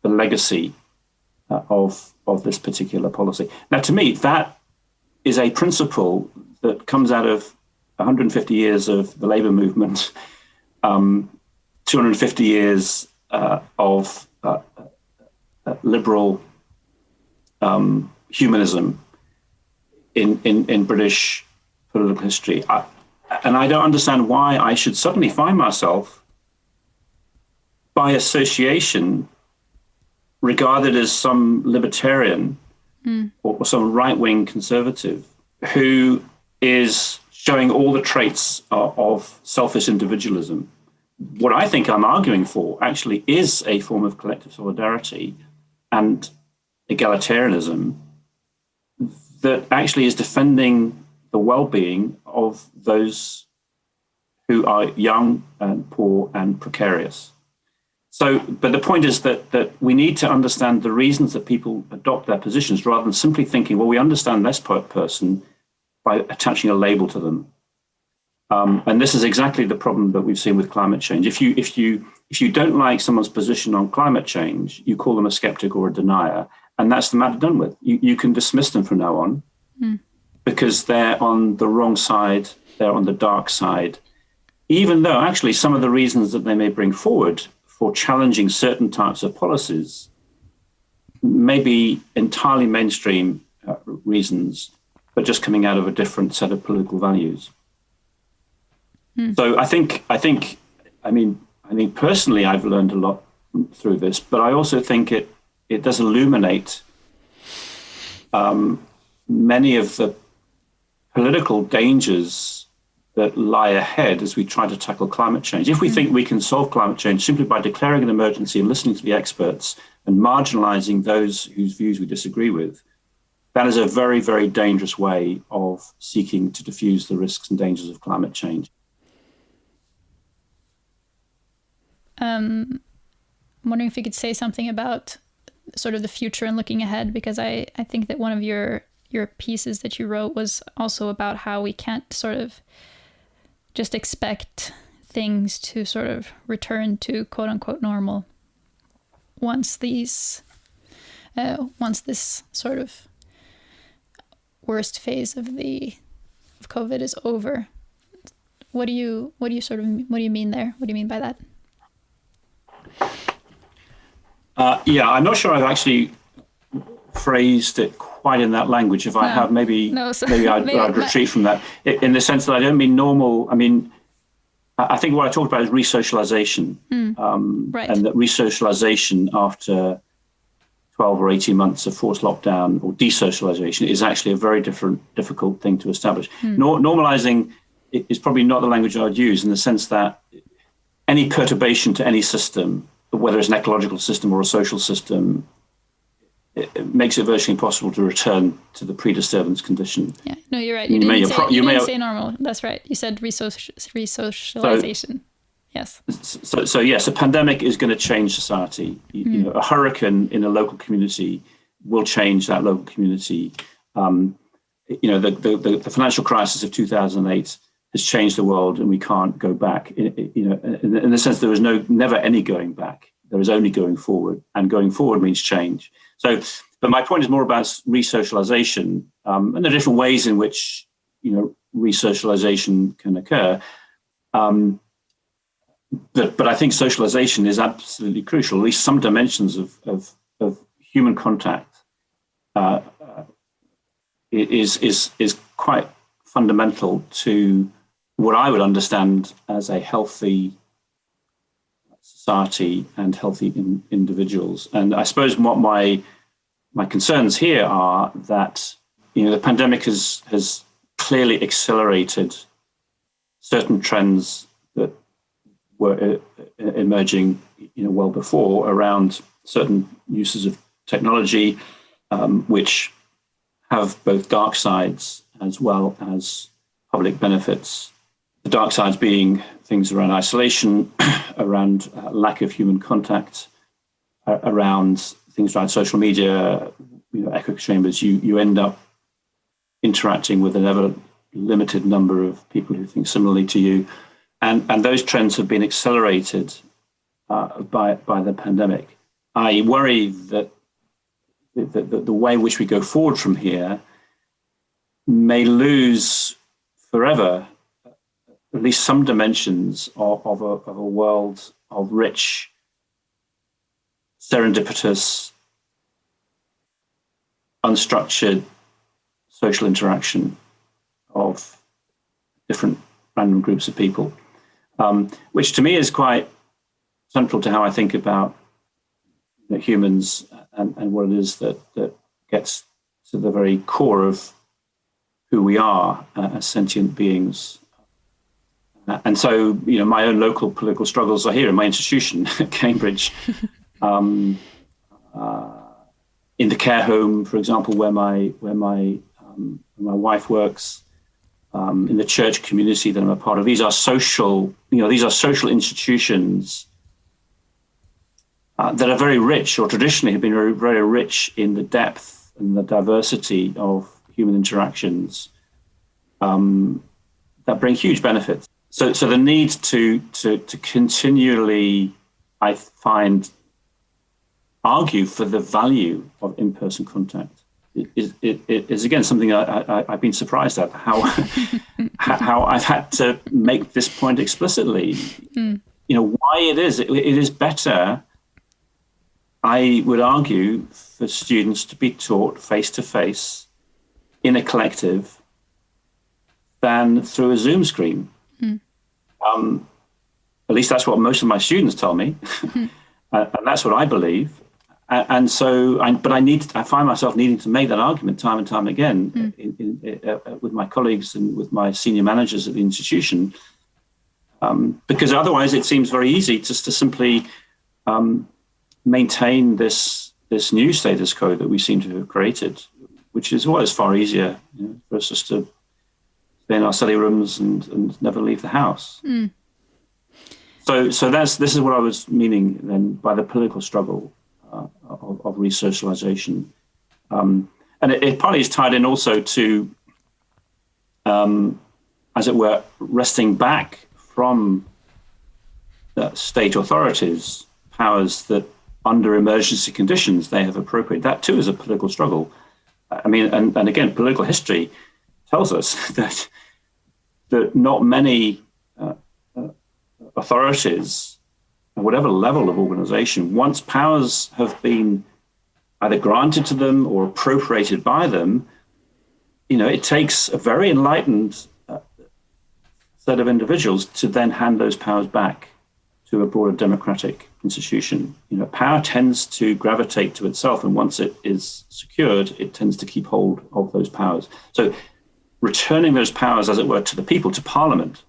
legacy of this particular policy. Now, to me, that is a principle that comes out of 150 years of the labor movement, 250 years of liberal humanism in British political history. And I don't understand why I should suddenly find myself, by association, regarded as some libertarian or some right-wing conservative who is showing all the traits of selfish individualism. What I think I'm arguing for actually is a form of collective solidarity and egalitarianism that actually is defending the well-being of those who are young and poor and precarious. So, but the point is that we need to understand the reasons that people adopt their positions rather than simply thinking, well, we understand this person by attaching a label to them. And this is exactly the problem that we've seen with climate change. If you don't like someone's position on climate change, you call them a skeptic or a denier, and that's the matter done with. You can dismiss them from now on because they're on the wrong side, they're on the dark side, even though actually some of the reasons that they may bring forward for challenging certain types of policies may be entirely mainstream reasons, but just coming out of a different set of political values. So I think personally, I've learned a lot through this, but I also think it does illuminate many of the political dangers that lie ahead as we try to tackle climate change. If we think we can solve climate change simply by declaring an emergency and listening to the experts and marginalizing those whose views we disagree with, that is a very, very dangerous way of seeking to diffuse the risks and dangers of climate change. I'm wondering if you could say something about sort of the future and looking ahead, because I think that one of your pieces that you wrote was also about how we can't sort of just expect things to sort of return to quote unquote normal once this sort of worst phase of COVID is over. What do you mean there? What do you mean by that? I'm not sure I've actually phrased it quite in that language. If I have, maybe I'd retreat from that, in the sense that I don't mean normal. I mean, I think what I talked about is resocialization, right. And that resocialization after 12 or 18 months of forced lockdown or desocialization is actually a very difficult thing to establish. Normalizing is probably not the language I would use, in the sense that any perturbation to any system, whether it's an ecological system or a social system, it makes it virtually impossible to return to the pre-disturbance condition. Yeah, no, you're right. You didn't say normal. That's right. You said resocialization. Yes. So yes, a pandemic is going to change society. You know, a hurricane in a local community will change that local community. The financial crisis of 2008 has changed the world, and we can't go back. In the sense there is never any going back. There is only going forward, and going forward means change. So, but my point is more about resocialization, and the different ways in which resocialization can occur. But I think socialization is absolutely crucial. At least some dimensions of human contact is quite fundamental to what I would understand as a healthy society and healthy individuals. And I suppose what my concerns here are that the pandemic has clearly accelerated certain trends that were emerging well before around certain uses of technology, which have both dark sides as well as public benefits. The dark sides being things around isolation, around lack of human contact, around things like social media, echo chambers. You end up interacting with an ever limited number of people who think similarly to you, and those trends have been accelerated by the pandemic. I worry that the way in which we go forward from here may lose forever at least some dimensions of a world of rich, serendipitous, unstructured social interaction of different random groups of people, which to me is quite central to how I think about humans and what it is that gets to the very core of who we are as sentient beings. And so, my own local political struggles are here in my institution at Cambridge, in the care home, for example, where my wife works, in the church community that I'm a part of. These are social institutions that are very rich, or traditionally have been very, very rich in the depth and the diversity of human interactions that bring huge benefits. So the need to continually, I find, argue for the value of in-person contact is again something I've been surprised at how I've had to make this point explicitly. Why it is better, I would argue, for students to be taught face to face in a collective than through a Zoom screen. At least that's what most of my students tell me, and that's what I believe. And so, I find myself needing to make that argument time and time again with my colleagues and with my senior managers at the institution, because otherwise it seems very easy just to simply maintain this new status quo that we seem to have created, which is always far easier for us just to stay in our study rooms and never leave the house. So this is what I was meaning then by the political struggle of resocialization, and it partly is tied in also to, as it were, wresting back from state authorities powers that, under emergency conditions, they have appropriated. That too is a political struggle. I mean, and again, political history tells us that not many authorities, at whatever level of organization, once powers have been either granted to them or appropriated by them, it takes a very enlightened set of individuals to then hand those powers back to a broader democratic institution. Power tends to gravitate to itself, and once it is secured, it tends to keep hold of those powers. So returning those powers, as it were, to the people, to Parliament,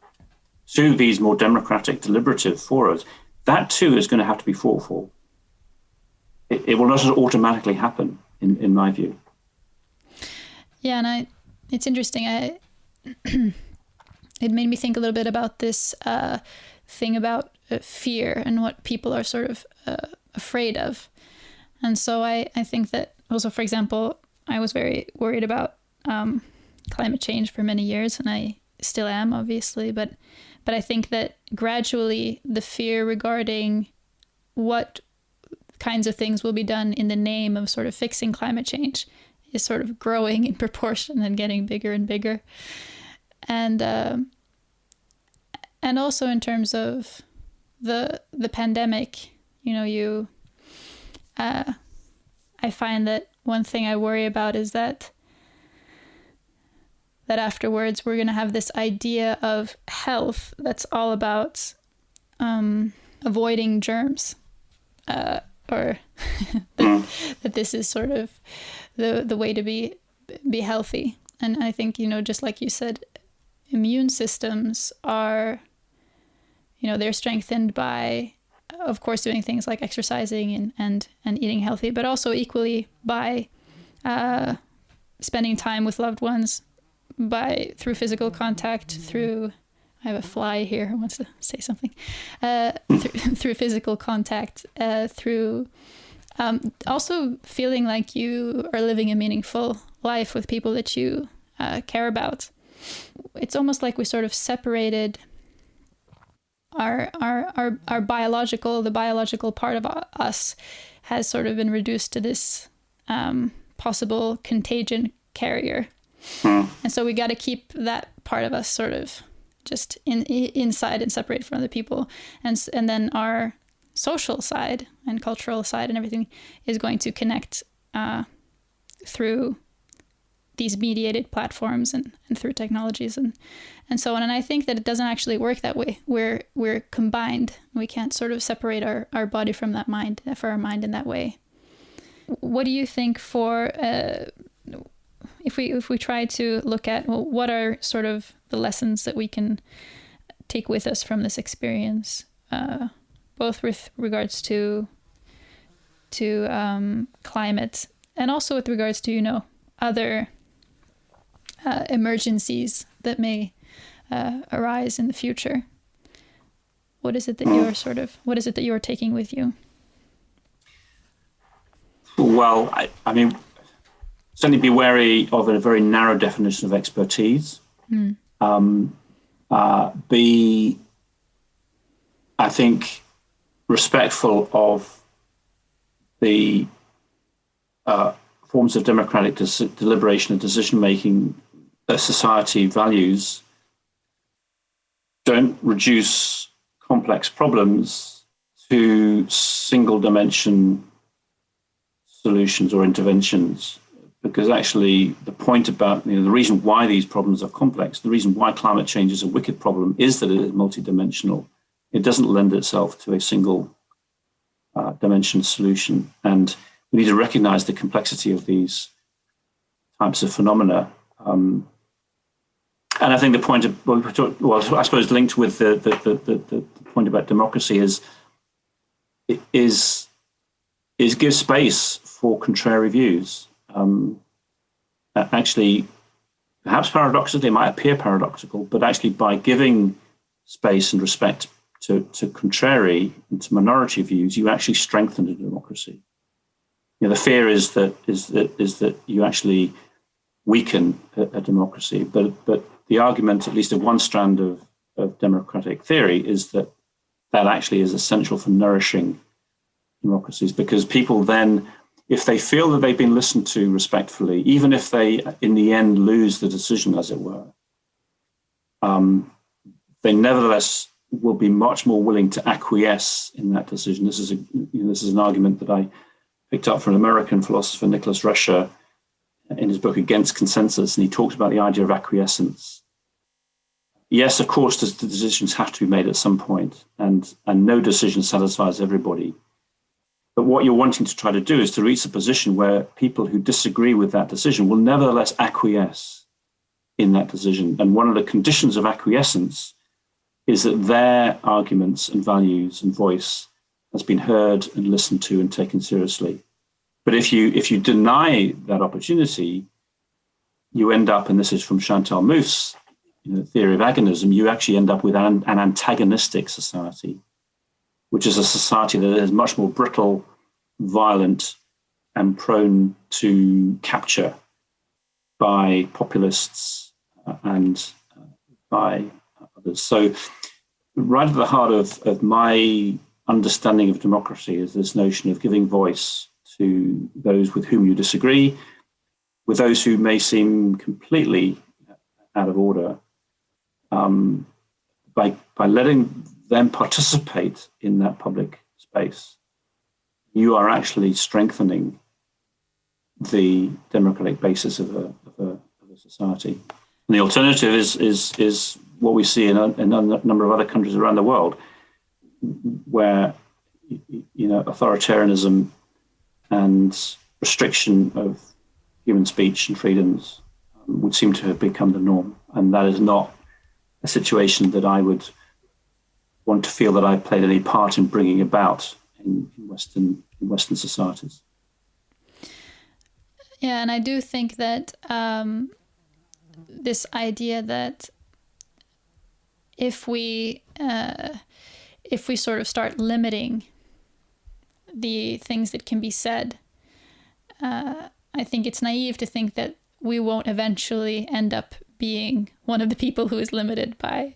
to these more democratic, deliberative forums, that too is going to have to be fought for. It will not automatically happen, in my view. Yeah, and it's interesting. It made me think a little bit about this thing about fear and what people are sort of afraid of. And so I think that also, for example, I was very worried about climate change for many years, and I still am, obviously, but I think that gradually the fear regarding what kinds of things will be done in the name of sort of fixing climate change is sort of growing in proportion and getting bigger and bigger. And also in terms of the pandemic, I find that one thing I worry about is that afterwards we're going to have this idea of health that's all about avoiding germs, or that this is sort of the way to be healthy. And I think, just like you said, immune systems are, they're strengthened by, of course, doing things like exercising and eating healthy, but also equally by spending time with loved ones, through physical contact, through, I have a fly here who wants to say something, through physical contact, through also feeling like you are living a meaningful life with people that you care about. It's almost like we sort of separated our biological part of us has sort of been reduced to this possible contagion carrier. And so we got to keep that part of us sort of just inside and separate from other people. And then our social side and cultural side and everything is going to connect through these mediated platforms and through technologies and so on. And I think that it doesn't actually work that way. We're combined. We can't sort of separate our body from our mind in that way. What do you think for if we try to look at, well, what are sort of the lessons that we can take with us from this experience, both with regards to climate and also with regards to, other emergencies that may arise in the future? What is it that you're taking with you? Well, I mean, certainly be wary of a very narrow definition of expertise. Be, I think, respectful of the forms of democratic deliberation and decision-making that society values. Don't reduce complex problems to single-dimension solutions or interventions, because actually the point about, the reason why these problems are complex, the reason why climate change is a wicked problem is that it is multidimensional. It doesn't lend itself to a single dimension solution. And we need to recognize the complexity of these types of phenomena. And I think the point of, I suppose linked with the point about democracy is give space for contrary views. Actually, perhaps paradoxically, they might appear paradoxical, but actually by giving space and respect to contrary and to minority views, you actually strengthen a democracy. The fear is that you actually weaken a democracy. But the argument, at least of one strand of democratic theory, is that actually is essential for nourishing democracies, because people then, if they feel that they've been listened to respectfully, even if they in the end lose the decision, as it were, they nevertheless will be much more willing to acquiesce in that decision. This is an argument that I picked up from an American philosopher, Nicholas Rescher, in his book Against Consensus, and he talks about the idea of acquiescence. Yes, of course, the decisions have to be made at some point, and no decision satisfies everybody. But what you're wanting to try to do is to reach a position where people who disagree with that decision will nevertheless acquiesce in that decision. And one of the conditions of acquiescence is that their arguments and values and voice has been heard and listened to and taken seriously. But if you deny that opportunity, you end up, and this is from Chantal Mouffe's theory of agonism, you actually end up with an antagonistic society, which is a society that is much more brittle, violent, and prone to capture by populists and by others. So right at the heart of my understanding of democracy is this notion of giving voice to those with whom you disagree, with those who may seem completely out of order, by letting them participate in that public space. You are actually strengthening the democratic basis of a society. And the alternative is what we see in a number of other countries around the world, where authoritarianism and restriction of human speech and freedoms would seem to have become the norm. And that is not a situation that I would want to feel that I played any part in bringing about in Western societies. Yeah, and I do think that this idea that if we sort of start limiting the things that can be said, I think it's naive to think that we won't eventually end up being one of the people who is limited by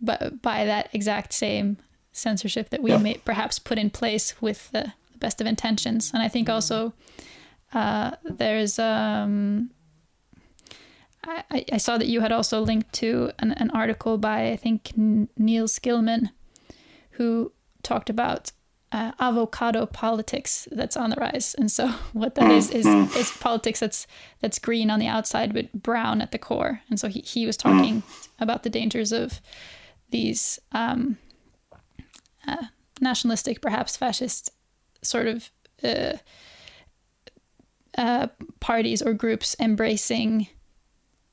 that exact same censorship that we may perhaps put in place with the best of intentions. And I think also there's I saw that you had also linked to an article by, I think, Neil Skillman, who talked about avocado politics that's on the rise. And so what that is politics that's green on the outside but brown at the core. And so he was talking about the dangers of these nationalistic, perhaps fascist sort of parties or groups embracing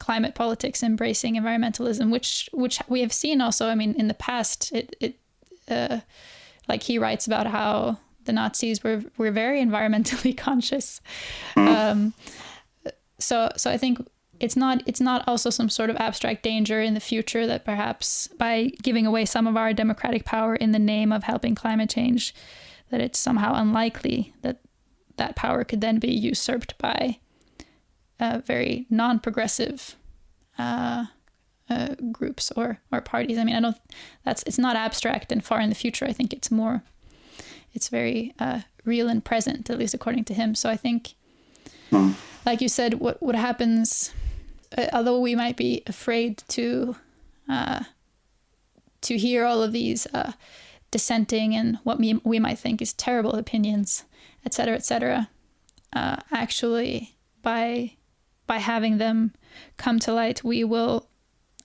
climate politics, embracing environmentalism, which we have seen also. I mean, in the past, like he writes about how the Nazis were very environmentally conscious. So I think it's not also some sort of abstract danger in the future that perhaps by giving away some of our democratic power in the name of helping climate change, that it's somehow unlikely that that power could then be usurped by very non-progressive groups or parties. I mean, it's not abstract and far in the future. I think it's very real and present, at least according to him. So I think, like you said, what happens, although we might be afraid to hear all of these dissenting and what we might think is terrible opinions, et cetera, actually by having them come to light, we will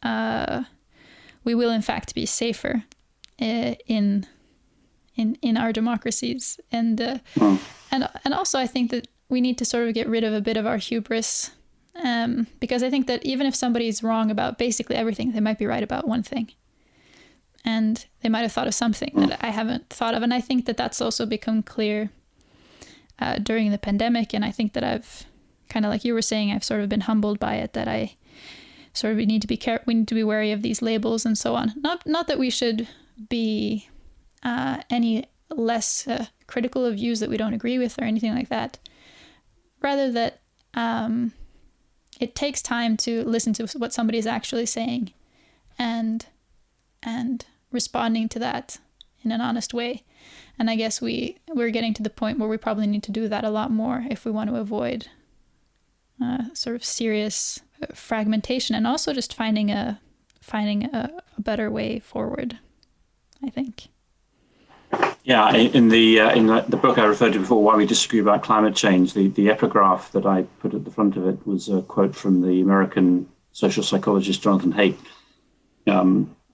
in fact be safer in our democracies, and also I think that we need to sort of get rid of a bit of our hubris, because I think that even if somebody's wrong about basically everything, they might be right about one thing, and they might have thought of something that I haven't thought of, and I think that that's also become clear during the pandemic, and I think that I've kind of, like you were saying, I've sort of been humbled by it, that I sort of need to be wary of these labels and so on. Not that we should be any less critical of views that we don't agree with or anything like that. Rather that it takes time to listen to what somebody is actually saying and responding to that in an honest way. And I guess we're getting to the point where we probably need to do that a lot more if we want to avoid sort of serious fragmentation, and also just finding a better way forward, I think. Yeah, in the book I referred to before, Why We Disagree About Climate Change, the epigraph that I put at the front of it was a quote from the American social psychologist Jonathan Haidt,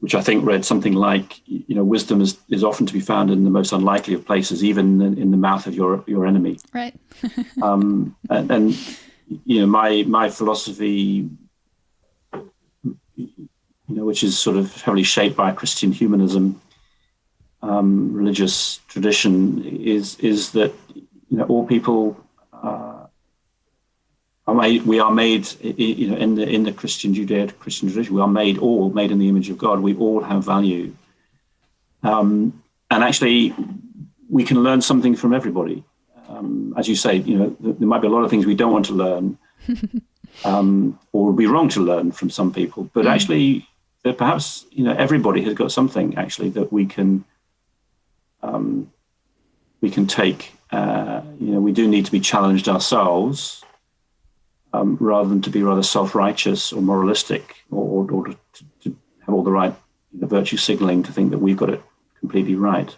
which I think read something like, wisdom is often to be found in the most unlikely of places, even in the mouth of your enemy. Right. And my philosophy, which is sort of heavily shaped by Christian humanism, religious tradition, is that all people we are made in the Christian Judeo-Christian tradition. We are all made in the image of God. We all have value, and actually, we can learn something from everybody. As you say, there might be a lot of things we don't want to learn, or would be wrong to learn from some people. But actually, perhaps everybody has got something actually that we can take. We do need to be challenged ourselves, rather than to be rather self-righteous or moralistic, or to have all the right virtue signaling to think that we've got it completely right.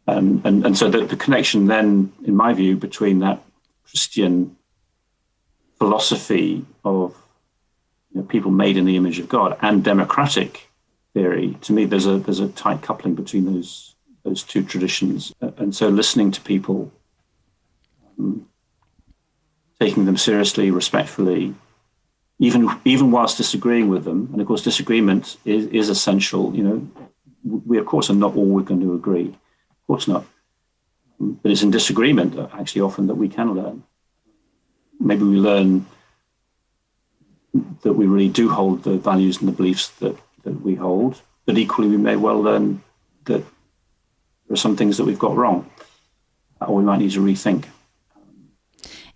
And so the connection then, in my view, between that Christian philosophy of people made in the image of God and democratic theory, to me, there's a tight coupling between those two traditions. And so listening to people, taking them seriously, respectfully, even whilst disagreeing with them, and of course disagreement is essential. We of course are not always going to agree. Of course not. But it's in disagreement, actually, often that we can learn. Maybe we learn that we really do hold the values and the beliefs that we hold, but equally we may well learn that there are some things that we've got wrong, or we might need to rethink.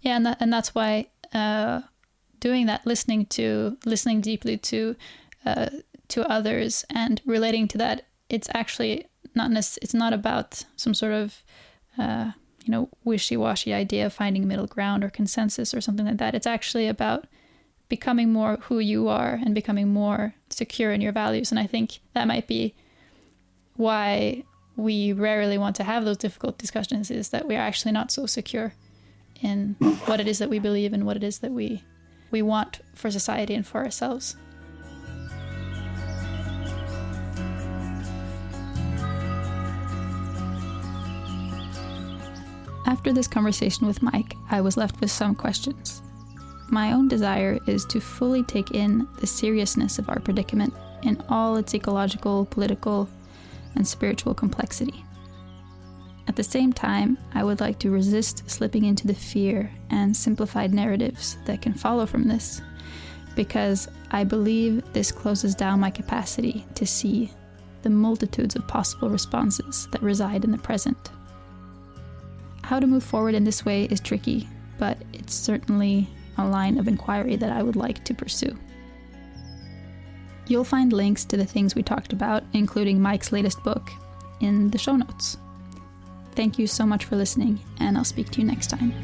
Yeah, and that's why doing that, listening deeply to others and relating to that, it's actually it's not about some sort of wishy-washy idea of finding middle ground or consensus or something like that. It's actually about becoming more who you are and becoming more secure in your values. And I think that might be why we rarely want to have those difficult discussions is that we are actually not so secure in what it is that we believe and what it is that we want for society and for ourselves. After this conversation with Mike, I was left with some questions. My own desire is to fully take in the seriousness of our predicament in all its ecological, political, and spiritual complexity. At the same time, I would like to resist slipping into the fear and simplified narratives that can follow from this, because I believe this closes down my capacity to see the multitudes of possible responses that reside in the present. How to move forward in this way is tricky, but it's certainly a line of inquiry that I would like to pursue. You'll find links to the things we talked about, including Mike's latest book, in the show notes. Thank you so much for listening, and I'll speak to you next time.